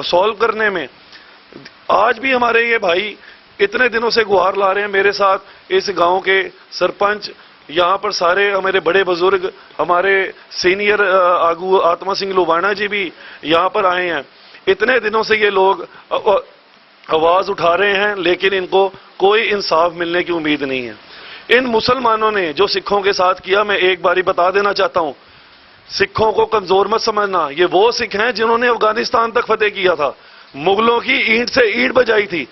सॉल्व करने में। आज भी हमारे ये भाई इतने दिनों से गुहार ला रहे हैं। मेरे साथ इस गांव के सरपंच, यहाँ पर सारे हमारे बड़े बुजुर्ग, हमारे सीनियर आगू आत्मा सिंह लुबाना जी भी यहाँ पर आए हैं। इतने दिनों से ये लोग आवाज उठा रहे हैं, लेकिन इनको कोई इंसाफ मिलने की उम्मीद नहीं है। इन मुसलमानों ने जो सिखों के साथ किया, मैं एक बारी बता देना चाहता हूं, सिखों को कमजोर मत समझना। ये वो सिख हैं जिन्होंने अफगानिस्तान तक फतेह किया था, मुगलों की ईंट से ईंट बजाई थी।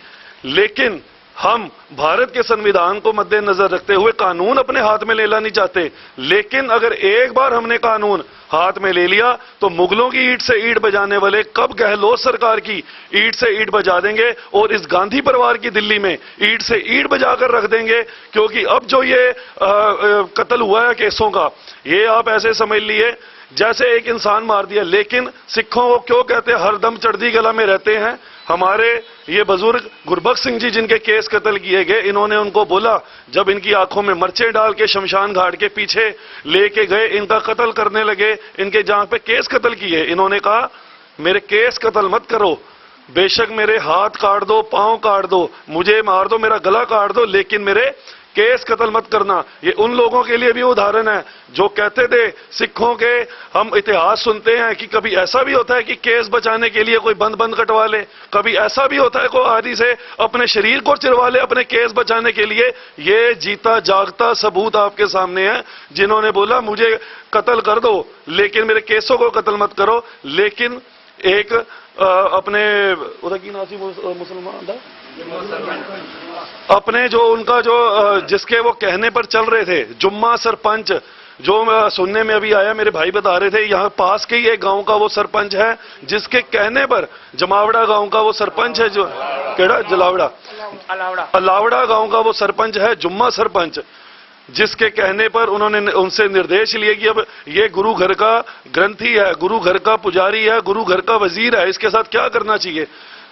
लेकिन हम भारत के संविधान को मद्देनजर रखते हुए कानून अपने हाथ में लेना नहीं चाहते। लेकिन अगर एक बार हमने कानून हाथ में ले लिया तो मुगलों की ईंट से ईंट बजाने वाले कब गहलोत सरकार की ईंट से ईंट बजा देंगे, और इस गांधी परिवार की दिल्ली में ईंट से ईंट बजाकर रख देंगे। क्योंकि अब जो ये कत्ल हुआ है केसों का, ये आप ऐसे समझ लिए जैसे एक इंसान मार दिया। लेकिन सिखों को क्यों कहते हैं हरदम चढ़ती कला में रहते हैं? हमारे ये बुजुर्ग गुरबख्श सिंह जी जिनके केस कत्ल किए गए, इन्होंने उनको बोला, जब इनकी आंखों में मिर्चें डाल के शमशान घाट के पीछे लेके गए, इनका कत्ल करने लगे, इनके जान पे केस कत्ल किए, इन्होंने कहा मेरे केस कत्ल मत करो, बेशक मेरे हाथ काट दो, पांव काट दो, मुझे मार दो, मेरा गला काट दो, लेकिन मेरे केस कत्ल मत करना। ये उन लोगों के लिए भी उदाहरण है जो कहते थे, सिखों के हम इतिहास सुनते हैं कि कभी ऐसा भी होता है कि केस बचाने के लिए कोई बंद कटवा ले, कभी ऐसा भी होता है कोई आदि से अपने शरीर को चिरवा ले अपने केस बचाने के लिए। ये जीता जागता सबूत आपके सामने है, जिन्होंने बोला मुझे कत्ल कर दो लेकिन मेरे केसों को कत्ल मत करो। लेकिन एक अपने मुसलमान था, अपने जो उनका जो जिसके वो कहने पर चल रहे थे, जुम्मा सरपंच, जो सुनने में अभी आया, मेरे भाई बता रहे थे, यहाँ पास के ही एक गांव का वो सरपंच है जिसके कहने पर, जमावड़ा गांव का वो सरपंच है, जो केड़ा जलावड़ा अलावड़ा गांव का वो सरपंच है, जुम्मा सरपंच, जिसके कहने पर उन्होंने उनसे निर्देश लिए कि अब ये गुरु घर का ग्रंथी है, गुरु घर का पुजारी है, गुरु घर का वजीर है, इसके साथ क्या करना चाहिए।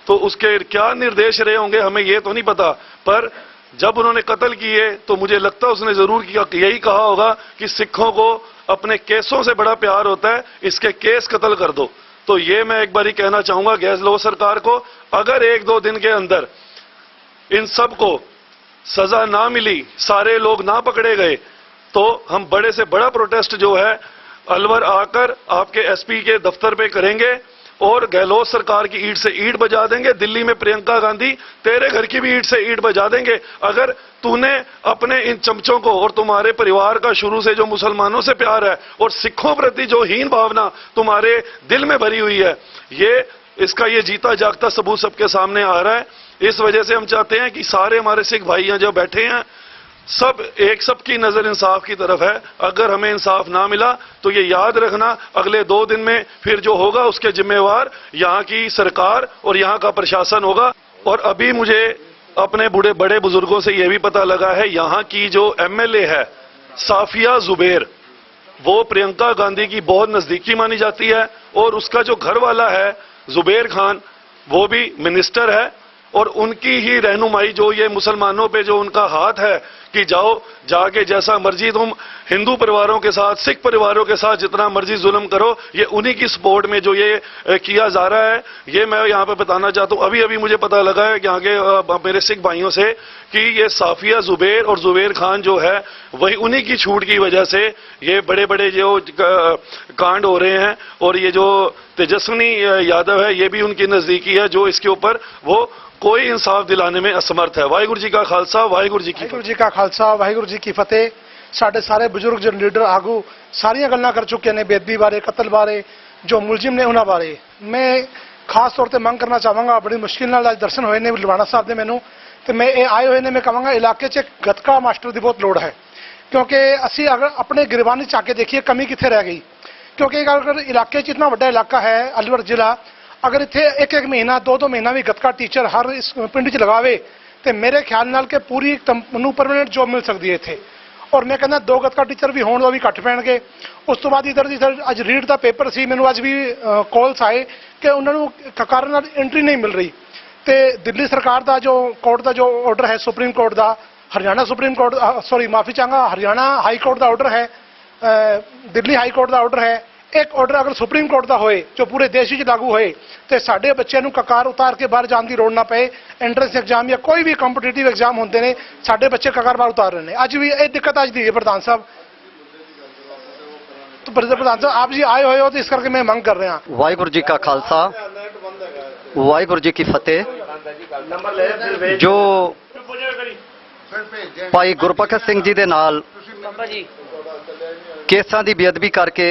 तो उसके क्या निर्देश रहे होंगे हमें ये तो नहीं पता, पर जब उन्होंने कत्ल किए तो मुझे लगता है उसने जरूर यही कहा होगा कि सिखों को अपने केसों से बड़ा प्यार होता है, इसके केस कत्ल कर दो। तो ये मैं एक बारी कहना चाहूंगा गहलोत सरकार को, अगर 1-2 दिन के अंदर इन सब को सजा ना मिली, सारे लोग ना पकड़े गए, तो हम बड़े से बड़ा प्रोटेस्ट जो है अलवर आकर आपके एसपी के दफ्तर पे करेंगे और गहलोत सरकार की ईंट से ईंट बजा देंगे। दिल्ली में प्रियंका गांधी तेरे घर की भी ईंट से ईंट बजा देंगे। अगर तूने अपने इन चमचों को, और तुम्हारे परिवार का शुरू से जो मुसलमानों से प्यार है और सिखों प्रति जो हीन भावना तुम्हारे दिल में भरी हुई है, इसका ये जीता जागता सबूत सबके सामने आ रहा है। इस वजह से हम चाहते हैं कि सारे हमारे सिख भाई यहाँ जो बैठे हैं, सबकी नजर इंसाफ की तरफ है। अगर हमें इंसाफ ना मिला तो ये याद रखना, अगले 2 दिन में फिर जो होगा उसके जिम्मेवार यहाँ की सरकार और यहाँ का प्रशासन होगा। और अभी मुझे अपने बड़े बुजुर्गों से यह भी पता लगा है, यहाँ की जो एमएलए है साफिया जुबैर, वो प्रियंका गांधी की बहुत नजदीकी मानी जाती है, और उसका जो घर वाला है जुबैर खान, वो भी मिनिस्टर है, और उनकी ही रहनुमाई, जो ये मुसलमानों पे जो उनका हाथ है कि जाओ जाके जैसा मर्जी तुम हिंदू परिवारों के साथ, सिख परिवारों के साथ जितना मर्जी जुल्म करो, ये उन्हीं की सपोर्ट में जो ये किया जा रहा है। ये मैं यहाँ पे बताना चाहता हूँ, अभी अभी मुझे पता लगा है कि यहाँ के मेरे सिख भाइयों से कि ये साफिया जुबैर और जुबैर खान जो है वही उन्हीं की छूट की वजह से ये बड़े बड़े जो कांड हो रहे हैं, और ये जो तेजस्विनी यादव है ये भी उनकी नजदीकी है, जो इसके ऊपर वो कोई इंसाफ दिलाने में असमर्थ है। वाहिगुरू जी का खालसा, वाहिगुरू जी का खालसा, वाहिगुरू जी की फतेह। साढ़े सारे बुजुर्ग जो लीडर आगू सारिया गल्लां कर चुके ने, बेदबी बारे, कतल बारे, जो मुलजिम ने उन्होंने बारे। मैं खास तौर पर मंग करना चाहवागा, बड़ी मुश्किल नाल अज दर्शन होए ने लुधियाना साहब दे मैनू, तो मैं ये आए हुए ने, मैं कहांगा इलाके च गतका मास्टर की बहुत लोड़ है, क्योंकि असी अगर अपने गिरबानी च आके देखिए कमी कितने रह गई। क्योंकि अगर इलाके च इतना बड़ा इलाका है अलवर जिला, अगर इतने एक एक महीना दो दो महीना भी गतका टीचर हर इस पिंड च लगावे तो मेरे ख्याल नाल के पूरी नूं परमानेंट जॉब मिल सकती है इत्थे। और मैं कहना दो गतका टीचर भी होण, वो भी घट पैणगे। उस तो बाद इधर अज रीड का पेपर सी, मैनूं अज भी कॉल्स आए कि उन्होंने कारण नाल एंट्री नहीं मिल रही। तो दिल्ली सरकार का जो कोर्ट का जो ऑर्डर है सुप्रीम कोर्ट का, हरियाणा सुप्रीम कोर्ट सॉरी माफ़ी चाहूँगा, हरियाणा हाई कोर्ट का ऑर्डर है, दिल्ली हाई कोर्ट का ऑर्डर है। एक ऑर्डर अगर सुप्रीम कोर्ट का होए जो पूरे देश में लागू होए तो साढ़े बच्चों को ककार उतार के बाहर जाने की लोड़ ना पे। एंट्रेंस एग्जाम या कोई भी कंपीटिटिव एग्जाम होंगे ने, साढ़े बच्चे ककार बाहर उतार रहे हैं। अज भी ये दिक्कत अज दी है प्रधान साहब। तो प्रधान साहब आप जी आए हुए हो, तो इस करके मैं मंग कर रहा। वाहिगुरू जी का खालसा, वाहिगुरू जी की फतेह। जो भाई गुरबख्श सिंह जी दे नाल केसां दी बेअदबी करके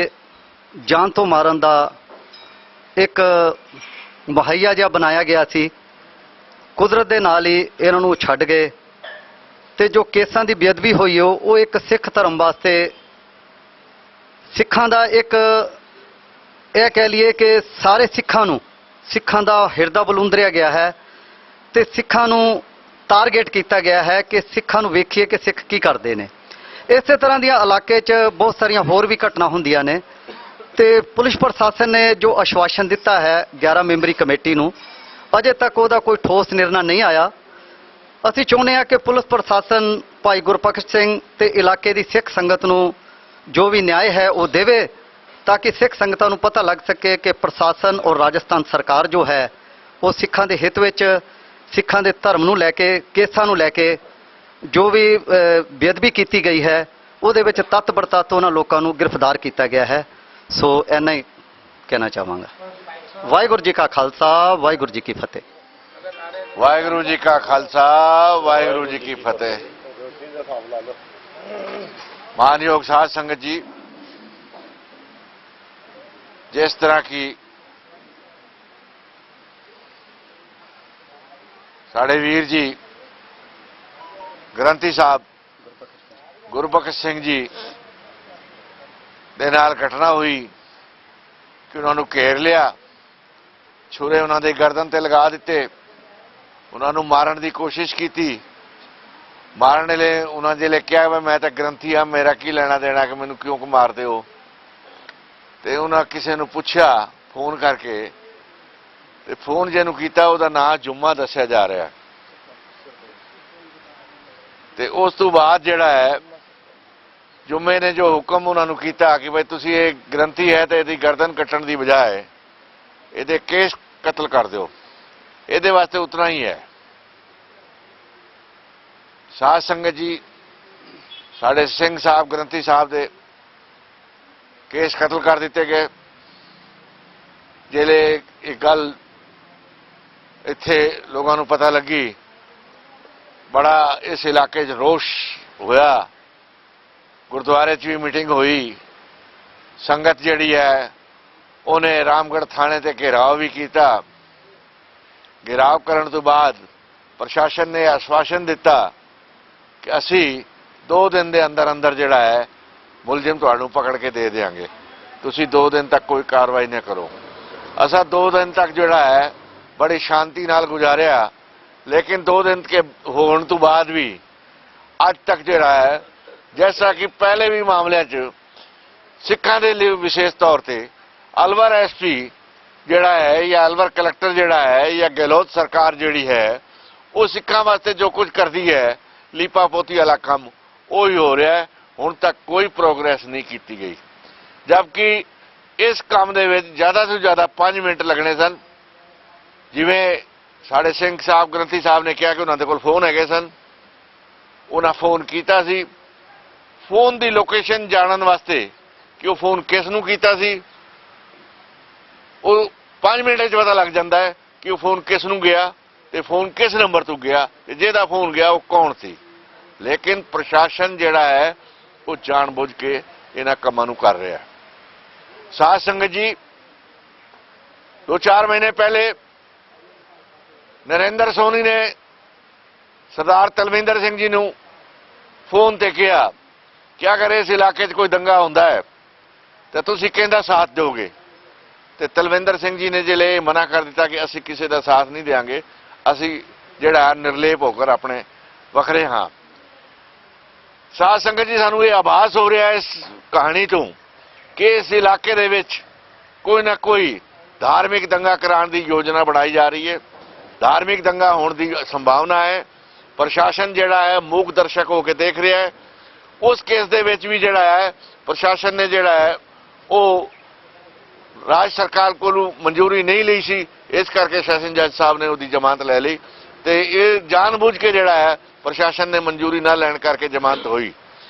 जान तो मारन दा एक मुहैया जिहा बनाया गया सी, कुदरत दे नाल ही इन्हां नूं छड्ड गए। ते जो केसां दी बेअदबी होई हो, वो एक सिख धर्म वास्ते सिखां दा एक यह कह लीए कि सारे सिखां दा हिरदा बलुंदरिया गया है, ते सिखां नूं टारगेट किया गया है कि सिखां नूं वेखिए कि सिख की करते हैं। इस तरह दियां इलाके च बहुत सारियां होर भी घटना होंदियां ने। ते पुलिस प्रशासन ने जो आश्वासन दिता है 11 मैंबरी कमेटी नूं, अजे तक वह कोई ठोस निर्णय नहीं आया। असीं चाहुंदे हां कि पुलिस प्रशासन भाई गुरबख्श सिंह ते इलाके की सिख संगत नूं जो भी न्याय है वो देवे, ताकि सिख संगतां नूं पता लग सके कि प्रशासन और राजस्थान सरकार जो है वो सिखां दे हित विच, सिखां दे धर्म नूं लैके, केसां नूं लैके जो भी बेअदबी की गई है उहदे विच तत्त बरतत्त उन्हां लोकां नूं गिरफ्तार किया गया है। सो इन्ना ही कहना चाहांगा। वाहिगुरू जी का खालसा, वाहिगुरू जी की फतेह। वाहिगुरू जी का खालसा, वाहिगुरू जी की फतेह। मानयोग साध संगत जी, जिस तरह की साढ़े वीर जी ग्रंथी साहब गुरबख्श सिंह जी दे नाल घटना हुई कि उन्होंने घेर लिया, छुरे उन्होंने गर्दन ते लगा दिते, उन्होंने मारन की कोशिश की। मारने ले उन्होंने जिले कहा मैं तो ग्रंथी हाँ, मेरा की लेना देना कि मैनू क्यों मारते हो। तो उन्हें किसी ने पूछा फोन करके, तो फोन जिन्हों किया उसका नाम जुम्मा दसिया जा रहा है। तो उस तो बाद जिहड़ा है जुम्मे ने जो हुक्म उन्होंने किया कि भाई तुसी ये ग्रंथी है तो यदि गर्दन कट्टण की बजाय ये केस कतल कर दो, ये वास्ते उतना ही है। साध संगत जी, साढ़े सिंह साहब ग्रंथी साहब दे केस कतल कर दिते गए। जिले एक गल इत्थे लोगों को पता लगी, बड़ा इस इलाके च रोष होया। गुरुद्वारे च भी मीटिंग हुई, संगत जिहड़ी है उन्हें रामगढ़ थाने ते घेराव भी किया। घेराव करने तो बाद प्रशासन ने आश्वासन दिता कि असी 2 दिन के अंदर अंदर जिहड़ा है मुलजिम तुहानू पकड़ के दे देंगे, तुसी 2 दिन तक कोई कार्रवाई न करो। असा 2 दिन तक जिहड़ा है बड़ी शांति नाल गुजारिया, लेकिन 2 दिन के होने तो बाद भी अज तक जिहड़ा है, जैसा कि पहले भी मामलों च ਸਿੱਖਾਂ ਦੇ ਲਈ ਵਿਸ਼ੇਸ਼ ਤੌਰ ਤੇ ਅਲਵਰ ਐਸਪੀ ਜਿਹੜਾ ਹੈ ਜਾਂ ਅਲਵਰ ਕਲੈਕਟਰ ਜਿਹੜਾ ਹੈ ਜਾਂ ਗਹਿਲੋਤ ਸਰਕਾਰ ਜਿਹੜੀ ਹੈ ਉਹ ਸਿੱਖਾਂ ਵਾਸਤੇ ਜੋ ਕੁਝ ਕਰਦੀ ਹੈ ਲੀਪਾ ਪੋਤੀ ਵਾਲਾ ਕੰਮ ਉਹ ਹੀ ਹੋ ਰਿਹਾ ਹੈ। ਹੁਣ ਤੱਕ ਕੋਈ ਪ੍ਰੋਗਰੈਸ ਨਹੀਂ ਕੀਤੀ ਗਈ, ਜਦਕਿ ਇਸ ਕੰਮ ਦੇ ਵਿੱਚ ਜ਼ਿਆਦਾ ਤੋਂ ਜ਼ਿਆਦਾ 5 ਮਿੰਟ ਲੱਗਣੇ ਸਨ। ਜਿਵੇਂ ਸਾਡੇ ਸਿੰਘ ਸਾਹਿਬ ਗ੍ਰੰਥੀ ਸਾਹਿਬ ਨੇ ਕਿਹਾ ਕਿ ਉਹਨਾਂ ਦੇ ਕੋਲ ਫੋਨ ਹੈਗੇ ਸਨ, ਉਹਨਾਂ ਫੋਨ ਕੀਤਾ ਸੀ। ਫੋਨ ਦੀ ਲੋਕੇਸ਼ਨ ਜਾਣਨ ਵਾਸਤੇ ਕਿ ਉਹ ਫੋਨ ਕਿਸ ਨੂੰ ਕੀਤਾ ਸੀ ਉਹ 5 ਮਿੰਟਾਂ 'ਚ ਪਤਾ ਲੱਗ ਜਾਂਦਾ ਹੈ ਕਿ ਉਹ ਫੋਨ ਕਿਸ ਨੂੰ ਗਿਆ ਤੇ ਫੋਨ ਕਿਸ ਨੰਬਰ ਤੋਂ ਗਿਆ ਤੇ ਜਿਹਦਾ ਫੋਨ ਗਿਆ ਉਹ ਕੌਣ ਸੀ। ਲੇਕਿਨ ਪ੍ਰਸ਼ਾਸਨ ਜਿਹੜਾ ਹੈ ਉਹ ਜਾਣਬੁੱਝ ਕੇ ਇਹਨਾਂ ਕੰਮਾਂ ਨੂੰ ਕਰ ਰਿਹਾ ਹੈ। ਸਾਧ ਸੰਗਤ ਜੀ, 2-4 ਮਹੀਨੇ ਪਹਿਲੇ ਨਰਿੰਦਰ ਸੋਨੀ ਨੇ ਸਰਦਾਰ ਤਲਵਿੰਦਰ ਸਿੰਘ ਜੀ ਨੂੰ ਫੋਨ ਤੇ ਕਿਹਾ ਕਿ ਅਗਰ ਇਸ ਇਲਾਕੇ 'ਚ ਕੋਈ ਦੰਗਾ ਹੁੰਦਾ ਹੈ ਤਾਂ ਤੁਸੀਂ ਕਿਹਦਾ ਸਾਥ ਦਿਓਗੇ। ਤੇ ਤਲਵਿੰਦਰ ਸਿੰਘ ਜੀ ਨੇ ਜਿਹੜੇ ਮਨਾ ਕਰ ਦਿੱਤਾ ਕਿ ਅਸੀਂ ਕਿਸੇ ਦਾ ਸਾਥ ਨਹੀਂ ਦੇਵਾਂਗੇ, ਅਸੀਂ ਜਿਹੜਾ ਨਿਰਲੇਪ ਹੋ ਕੇ ਆਪਣੇ ਵੱਖਰੇ ਹਾਂ। ਸਾਧ ਸੰਗਤ ਜੀ, ਸਾਨੂੰ ਇਹ ਆਭਾਸ ਹੋ ਰਿਹਾ ਇਸ ਕਹਾਣੀ ਤੋਂ ਕਿ ਇਸ ਇਲਾਕੇ ਦੇ ਵਿੱਚ ਕੋਈ ਨਾ ਕੋਈ ਧਾਰਮਿਕ ਦੰਗਾ ਕਰਾਉਣ ਦੀ ਯੋਜਨਾ ਬਣਾਈ ਜਾ ਰਹੀ ਹੈ। ਧਾਰਮਿਕ ਦੰਗਾ ਹੋਣ ਦੀ ਸੰਭਾਵਨਾ ਹੈ। ਪ੍ਰਸ਼ਾਸਨ ਜਿਹੜਾ ਹੈ ਮੂਕ ਦਰਸ਼ਕ ਹੋ ਕੇ ਦੇਖ ਰਿਹਾ ਹੈ। ਉਸ ਕੇਸ ਦੇ ਵਿੱਚ ਵੀ ਜਿਹੜਾ ਹੈ ਪ੍ਰਸ਼ਾਸਨ ਨੇ ਜਿਹੜਾ ਹੈ ਉਹ ਰਾਜ ਸਰਕਾਰ ਕੋਲੋਂ ਮਨਜ਼ੂਰੀ ਨਹੀਂ ਲਈ ਸੀ, ਇਸ ਕਰਕੇ ਸੈਸ਼ਨ ਜੱਜ ਸਾਹਿਬ ਨੇ ਉਹਦੀ ਜ਼ਮਾਨਤ ਲੈ ਲਈ ਤੇ ਇਹ ਜਾਣਬੁੱਝ ਕੇ ਜਿਹੜਾ ਹੈ ਪ੍ਰਸ਼ਾਸਨ ਨੇ ਮਨਜ਼ੂਰੀ ਨਾ ਲੈਣ ਕਰਕੇ ਜ਼ਮਾਨਤ ਹੋਈ।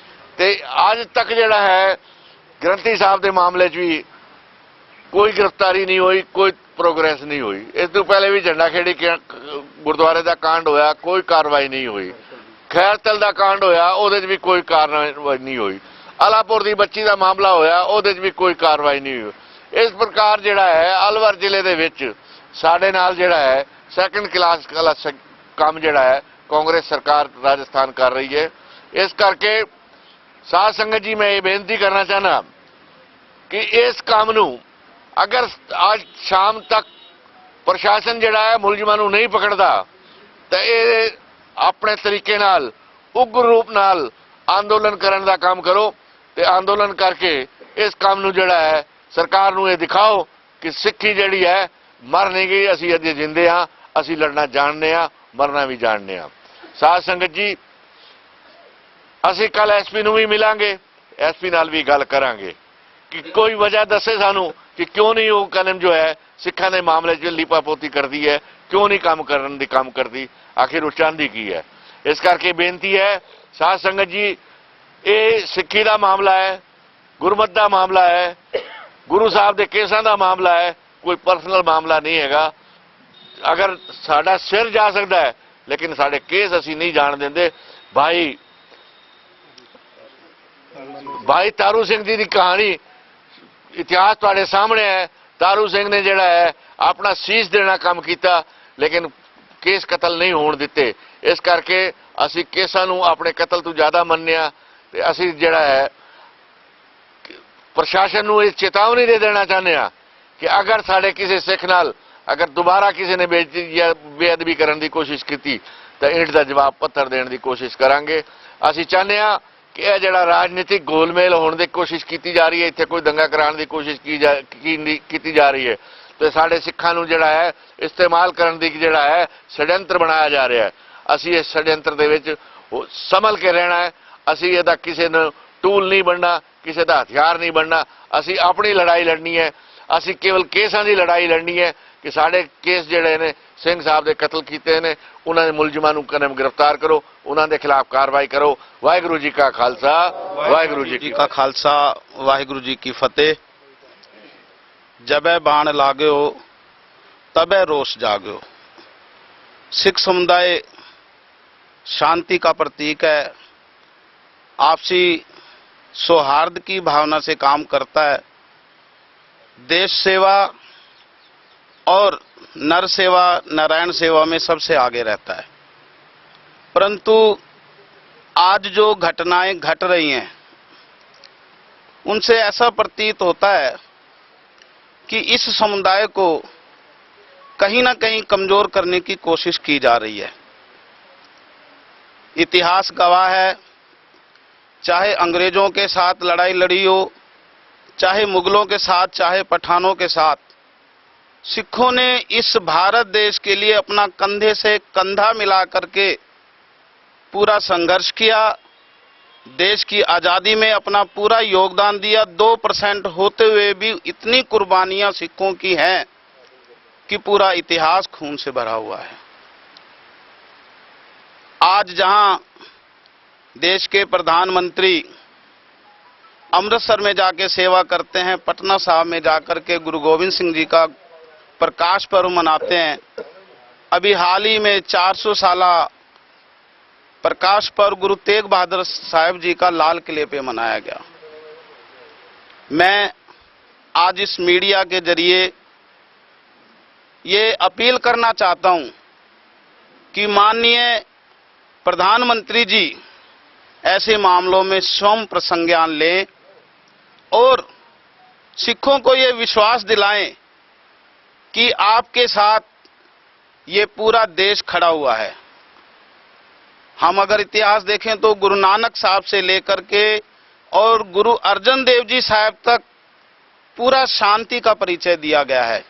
ਤੇ ਅੱਜ ਤੱਕ ਜਿਹੜਾ ਹੈ ਗ੍ਰੰਥੀ ਸਾਹਿਬ ਦੇ ਮਾਮਲੇ 'ਚ ਵੀ ਕੋਈ ਗ੍ਰਿਫਤਾਰੀ ਨਹੀਂ ਹੋਈ, ਕੋਈ ਪ੍ਰੋਗਰੈਸ ਨਹੀਂ ਹੋਈ। ਇਸ ਤੋਂ ਪਹਿਲੇ ਵੀ ਝੰਡਾ ਖੇੜੀ ਗੁਰਦੁਆਰੇ ਦਾ ਕਾਂਡ ਹੋਇਆ, ਕੋਈ ਕਾਰਵਾਈ ਨਹੀਂ ਹੋਈ। ਖੈਰਤਲ ਦਾ ਕਾਂਡ ਹੋਇਆ, ਉਹਦੇ 'ਚ ਵੀ ਕੋਈ ਕਾਰਵਾਈ ਨਹੀਂ ਹੋਈ। ਆਲਾਪੁਰ ਦੀ ਬੱਚੀ ਦਾ ਮਾਮਲਾ ਹੋਇਆ, ਉਹਦੇ 'ਚ ਵੀ ਕੋਈ ਕਾਰਵਾਈ ਨਹੀਂ ਹੋਈ। ਇਸ ਪ੍ਰਕਾਰ ਜਿਹੜਾ ਹੈ ਅਲਵਰ ਜ਼ਿਲ੍ਹੇ ਦੇ ਵਿੱਚ ਸਾਡੇ ਨਾਲ ਜਿਹੜਾ ਹੈ ਸੈਕੰਡ ਕਲਾਸ ਵਾਲਾ ਕੰਮ ਜਿਹੜਾ ਹੈ ਕਾਂਗਰਸ ਸਰਕਾਰ ਰਾਜਸਥਾਨ ਕਰ ਰਹੀ ਹੈ। ਇਸ ਕਰਕੇ ਸਾਧ ਸੰਗਤ ਜੀ, ਮੈਂ ਇਹ ਬੇਨਤੀ ਕਰਨਾ ਚਾਹਨਾ ਕਿ ਇਸ ਕੰਮ ਨੂੰ ਅਗਰ ਅੱਜ ਸ਼ਾਮ ਤੱਕ ਪ੍ਰਸ਼ਾਸਨ ਜਿਹੜਾ ਹੈ ਮੁਲਜ਼ਮਾਂ ਨੂੰ ਨਹੀਂ ਪਕੜਦਾ ਤਾਂ ਇਹ ਆਪਣੇ ਤਰੀਕੇ ਨਾਲ ਉਗਰ ਰੂਪ ਨਾਲ ਅੰਦੋਲਨ ਕਰਨ ਦਾ ਕੰਮ ਕਰੋ ਤੇ ਅੰਦੋਲਨ ਕਰਕੇ ਇਸ ਕੰਮ ਨੂੰ ਜਿਹੜਾ ਹੈ ਸਰਕਾਰ ਨੂੰ ਇਹ ਦਿਖਾਓ ਕਿ ਸਿੱਖੀ ਜਿਹੜੀ ਹੈ ਮਰ ਨਹੀਂ ਗਈ, ਅਸੀਂ ਅਜੇ ਜਿੰਦੇ ਹਾਂ, ਅਸੀਂ ਲੜਨਾ ਜਾਣਦੇ ਹਾਂ, ਮਰਨਾ ਵੀ ਜਾਣਦੇ ਹਾਂ। ਸਾਧ ਸੰਗਤ ਜੀ, ਅਸੀਂ ਕੱਲ ਐਸਪੀ ਨੂੰ ਵੀ ਮਿਲਾਂਗੇ, ਐਸਪੀ ਨਾਲ ਵੀ ਗੱਲ ਕਰਾਂਗੇ ਕਿ ਕੋਈ ਵਜ੍ਹਾ ਦੱਸੇ ਸਾਨੂੰ ਕਿ ਕਿਉਂ ਨਹੀਂ ਉਹ ਕਲਮ ਜੋ ਹੈ ਸਿੱਖਾਂ ਦੇ ਮਾਮਲੇ 'ਚ ਲੀਪਾਪੋਤੀ ਕਰਦੀ ਹੈ, ਕਿਉਂ ਨਹੀਂ ਕੰਮ ਕਰਨ ਦੀ ਕੰਮ ਕਰਦੀ, ਆਖਿਰ ਉਹ ਚਾਹੁੰਦੀ ਕੀ ਹੈ। ਇਸ ਕਰਕੇ ਬੇਨਤੀ ਹੈ ਸਾਧ ਸੰਗਤ ਜੀ, ਇਹ ਸਿੱਖੀ ਦਾ ਮਾਮਲਾ ਹੈ, ਗੁਰਮਤ ਦਾ ਮਾਮਲਾ ਹੈ, ਗੁਰੂ ਸਾਹਿਬ ਦੇ ਕੇਸਾਂ ਦਾ ਮਾਮਲਾ ਹੈ, ਕੋਈ ਪਰਸਨਲ ਮਾਮਲਾ ਨਹੀਂ ਹੈਗਾ। ਅਗਰ ਸਾਡਾ ਸਿਰ ਜਾ ਸਕਦਾ ਹੈ ਲੇਕਿਨ ਸਾਡੇ ਕੇਸ ਅਸੀਂ ਨਹੀਂ ਜਾਣ ਦਿੰਦੇ। ਭਾਈ ਤਾਰੂ ਸਿੰਘ ਜੀ ਦੀ ਕਹਾਣੀ ਇਤਿਹਾਸ ਤੁਹਾਡੇ ਸਾਹਮਣੇ ਹੈ। ਤਾਰੂ ਸਿੰਘ ਨੇ ਜਿਹੜਾ ਹੈ ਆਪਣਾ ਸੀਸ ਦੇਣਾ ਕੰਮ ਕੀਤਾ ਲੇਕਿਨ ਕੇਸ ਕਤਲ ਨਹੀਂ ਹੋਣ ਦਿੱਤੇ। ਇਸ ਕਰਕੇ ਅਸੀਂ ਕੇਸਾਂ ਨੂੰ ਆਪਣੇ ਕਤਲ ਤੋਂ ਜ਼ਿਆਦਾ ਮੰਨਿਆ ਤੇ ਅਸੀਂ ਜਿਹੜਾ ਹੈ ਪ੍ਰਸ਼ਾਸਨ ਨੂੰ ਇਹ ਚੇਤਾਵਨੀ ਦੇ ਦੇਣਾ ਚਾਹੁੰਦੇ ਹਾਂ ਕਿ ਅਗਰ ਸਾਡੇ ਕਿਸੇ ਸਿੱਖ ਨਾਲ ਅਗਰ ਦੁਬਾਰਾ ਕਿਸੇ ਨੇ ਬੇਇੱਜ਼ਤੀ ਜਾਂ ਬੇਅਦਬੀ ਕਰਨ ਦੀ ਕੋਸ਼ਿਸ਼ ਕੀਤੀ ਤਾਂ ਇੰਟ ਦਾ ਜਵਾਬ ਪੱਥਰ ਦੇਣ ਦੀ ਕੋਸ਼ਿਸ਼ ਕਰਾਂਗੇ। ਅਸੀਂ ਚਾਹੁੰਦੇ ਹਾਂ ਕਿ ਇਹ ਜਿਹੜਾ ਰਾਜਨੀਤਿਕ ਗੋਲਮੇਲ ਹੋਣ ਦੀ ਕੋਸ਼ਿਸ਼ ਕੀਤੀ ਜਾ ਰਹੀ ਹੈ, ਇੱਥੇ ਕੋਈ ਦੰਗਾ ਕਰਾਉਣ ਦੀ ਕੋਸ਼ਿਸ਼ ਕੀਤੀ ਜਾ ਰਹੀ ਹੈ ਤੇ ਸਾਡੇ ਸਿੱਖਾਂ ਨੂੰ ਜਿਹੜਾ ਹੈ ਇਸਤੇਮਾਲ ਕਰਨ ਦੀ ਜਿਹੜਾ ਹੈ ਛੜਯੰਤਰ ਬਣਾਇਆ ਜਾ ਰਿਹਾ ਹੈ। ਅਸੀਂ ਇਸ ਛੜਯੰਤਰ ਦੇ ਵਿੱਚ ਸੰਭਲ ਕੇ ਰਹਿਣਾ ਹੈ। ਅਸੀਂ ਇਹਦਾ ਕਿਸੇ ਨੂੰ ਟੂਲ ਨਹੀਂ ਬਣਨਾ, ਕਿਸੇ ਦਾ ਹਥਿਆਰ ਨਹੀਂ ਬਣਨਾ। ਅਸੀਂ ਆਪਣੀ ਲੜਾਈ ਲੜਨੀ ਹੈ। ਅਸੀਂ ਕੇਵਲ ਕੇਸਾਂ ਦੀ ਲੜਾਈ ਲੜਨੀ ਹੈ ਕਿ ਸਾਡੇ ਕੇਸ ਜਿਹੜੇ ਨੇ ਸਿੰਘ ਸਾਹਿਬ ਦੇ ਕਤਲ ਕੀਤੇ ਨੇ ਉਹਨਾਂ ਦੇ ਮੁਲਜ਼ਮਾਂ ਨੂੰ ਕਦਮ ਗ੍ਰਿਫਤਾਰ ਕਰੋ, ਉਹਨਾਂ ਦੇ ਖਿਲਾਫ ਕਾਰਵਾਈ ਕਰੋ। ਵਾਹਿਗੁਰੂ ਜੀ ਕਾ ਖਾਲਸਾ, ਵਾਹਿਗੁਰੂ जी का खालसा, वाहिगुरु जी की फतेह। जबै बाण लाग्यो तबै रोष जाग्यो। सिख समुदाय शांति का प्रतीक है, आपसी सौहार्द की भावना से काम करता है। देश सेवा और नर सेवा, नारायण सेवा में सबसे आगे रहता है। परंतु आज जो घटनाएं घट रही हैं उनसे ऐसा प्रतीत होता है कि इस समुदाय को कहीं ना कहीं कमजोर करने की कोशिश की जा रही है। इतिहास गवाह है, चाहे अंग्रेजों के साथ लड़ाई लड़ी हो, चाहे मुगलों के साथ, चाहे पठानों के साथ, सिखों ने इस भारत देश के लिए अपना कंधे से कंधा मिला करके पूरा संघर्ष किया, देश की आज़ादी में अपना पूरा योगदान दिया। 2% होते हुए भी इतनी कुर्बानियां सिखों की हैं कि पूरा इतिहास खून से भरा हुआ है। आज जहां देश के प्रधानमंत्री अमृतसर में जाके सेवा करते हैं, पटना साहिब में जाकर के गुरु गोविंद सिंह जी का प्रकाश पर्व मनाते हैं, अभी हाल ही में 400 साला प्रकाश पर्व गुरु तेग बहादुर साहिब जी का लाल किले पे मनाया गया। मैं आज इस मीडिया के जरिए ये अपील करना चाहता हूं कि माननीय प्रधानमंत्री जी ऐसे मामलों में स्वयं प्रसंज्ञान लें और सिखों को ये विश्वास दिलाएं कि आपके साथ ये पूरा देश खड़ा हुआ है। हम अगर इतिहास देखें तो गुरु नानक साहब से लेकर के और गुरु अर्जन देव जी साहब तक पूरा शांति का परिचय दिया गया है।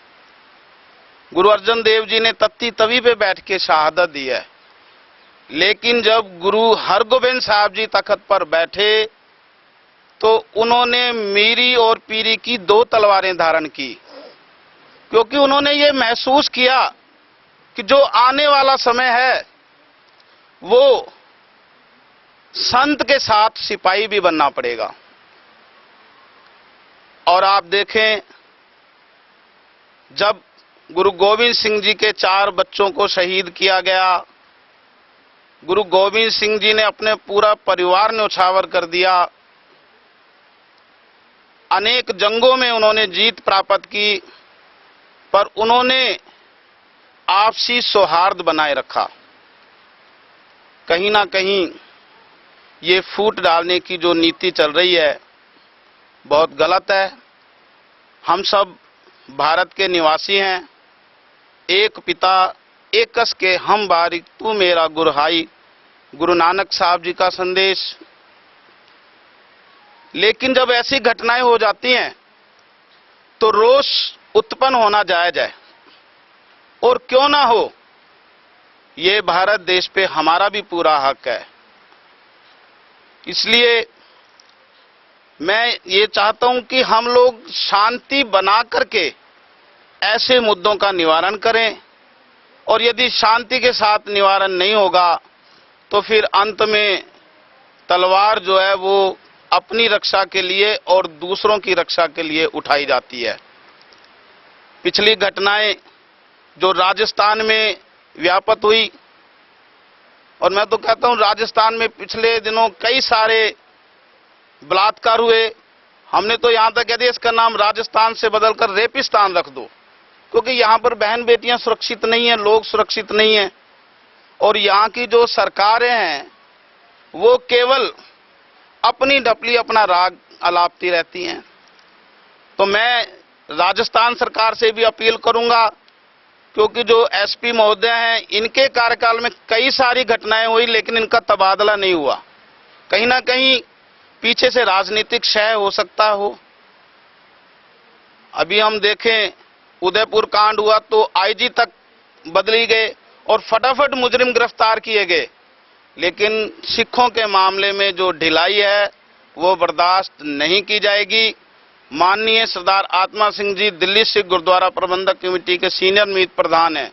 गुरु अर्जन देव जी ने तत्ती तवी पे बैठ के शहादत दी है, लेकिन जब गुरु हरगोबिंद साहब जी तख्त पर बैठे तो उन्होंने मीरी और पीरी की 2 तलवारें धारण की, क्योंकि उन्होंने ये महसूस किया कि जो आने वाला समय है वो संत के साथ सिपाही भी बनना पड़ेगा। और आप देखें, जब गुरु गोविंद सिंह जी के 4 बच्चों को शहीद किया गया, गुरु गोविंद सिंह जी ने अपने पूरा परिवार न्यौछावर कर दिया, अनेक जंगों में उन्होंने जीत प्राप्त की, पर उन्होंने आपसी सौहार्द बनाए रखा। कहीं ना कहीं ये फूट डालने की जो नीति चल रही है बहुत गलत है। हम सब भारत के निवासी हैं, एक पिता एक कस के हम बारिक तू मेरा गुरहाई, गुरु नानक साहब जी का संदेश। लेकिन जब ऐसी घटनाएं हो जाती हैं तो रोष उत्पन्न होना जायज है, और क्यों ना हो, ये भारत देश पे हमारा भी पूरा हक है। इसलिए मैं ये चाहता हूं कि हम लोग शांति बना करके ऐसे मुद्दों का निवारण करें, और यदि शांति के साथ निवारण नहीं होगा तो फिर अंत में तलवार जो है वो अपनी रक्षा के लिए और दूसरों की रक्षा के लिए उठाई जाती है। पिछली घटनाएं जो राजस्थान में व्यापत हुई, और मैं तो कहता हूं राजस्थान में पिछले दिनों कई सारे बलात्कार हुए। हमने तो यहां तक कह दिया इसका नाम राजस्थान से बदलकर रेपिस्तान रख दो, क्योंकि यहां पर बहन बेटियां सुरक्षित नहीं हैं, लोग सुरक्षित नहीं हैं, और यहां की जो सरकारें हैं वो केवल अपनी ढपली अपना राग अलापती रहती हैं। तो मैं राजस्थान सरकार से भी अपील करूंगा, क्योंकि जो एसपी महोदय हैं इनके कार्यकाल में कई सारी घटनाएं हुई, लेकिन इनका तबादला नहीं हुआ। कहीं ना कहीं पीछे से राजनीतिक क्षय हो सकता हो। अभी हम देखें, उदयपुर कांड हुआ तो आईजी तक बदली गए और फटाफट मुजरिम गिरफ्तार किए गए, लेकिन सिखों के मामले में जो ढिलाई है वो बर्दाश्त नहीं की जाएगी। माननीय सरदार आत्मा सिंह जी दिल्ली सिख गुरुद्वारा प्रबंधक कमेटी के सीनियर मीत प्रधान हैं,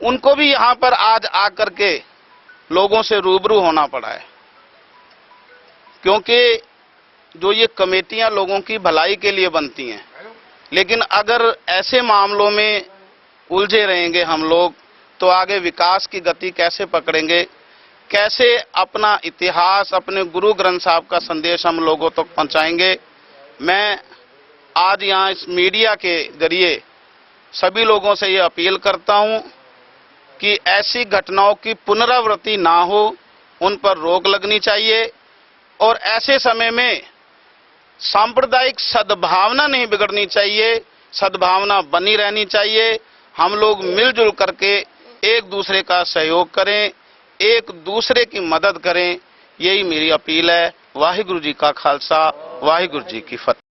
उनको भी यहां पर आज आकर के लोगों से रूबरू होना पड़ा है, क्योंकि जो ये कमेटियां लोगों की भलाई के लिए बनती हैं, लेकिन अगर ऐसे मामलों में उलझे रहेंगे हम लोग तो आगे विकास की गति कैसे पकड़ेंगे, कैसे अपना इतिहास, अपने गुरु ग्रंथ साहब का संदेश हम लोगों तक पहुंचाएंगे। मैं आज यहाँ इस मीडिया के जरिए सभी लोगों से ये अपील करता हूँ कि ऐसी घटनाओं की पुनरावृत्ति ना हो, उन पर रोक लगनी चाहिए, और ऐसे समय में सांप्रदायिक सद्भावना नहीं बिगड़नी चाहिए, सद्भावना बनी रहनी चाहिए। हम लोग मिलजुल करके एक दूसरे का सहयोग करें, एक दूसरे की मदद करें, यही मेरी अपील है। वाहिगुरू जी का खालसा वाहिगुरू जी की फतेह।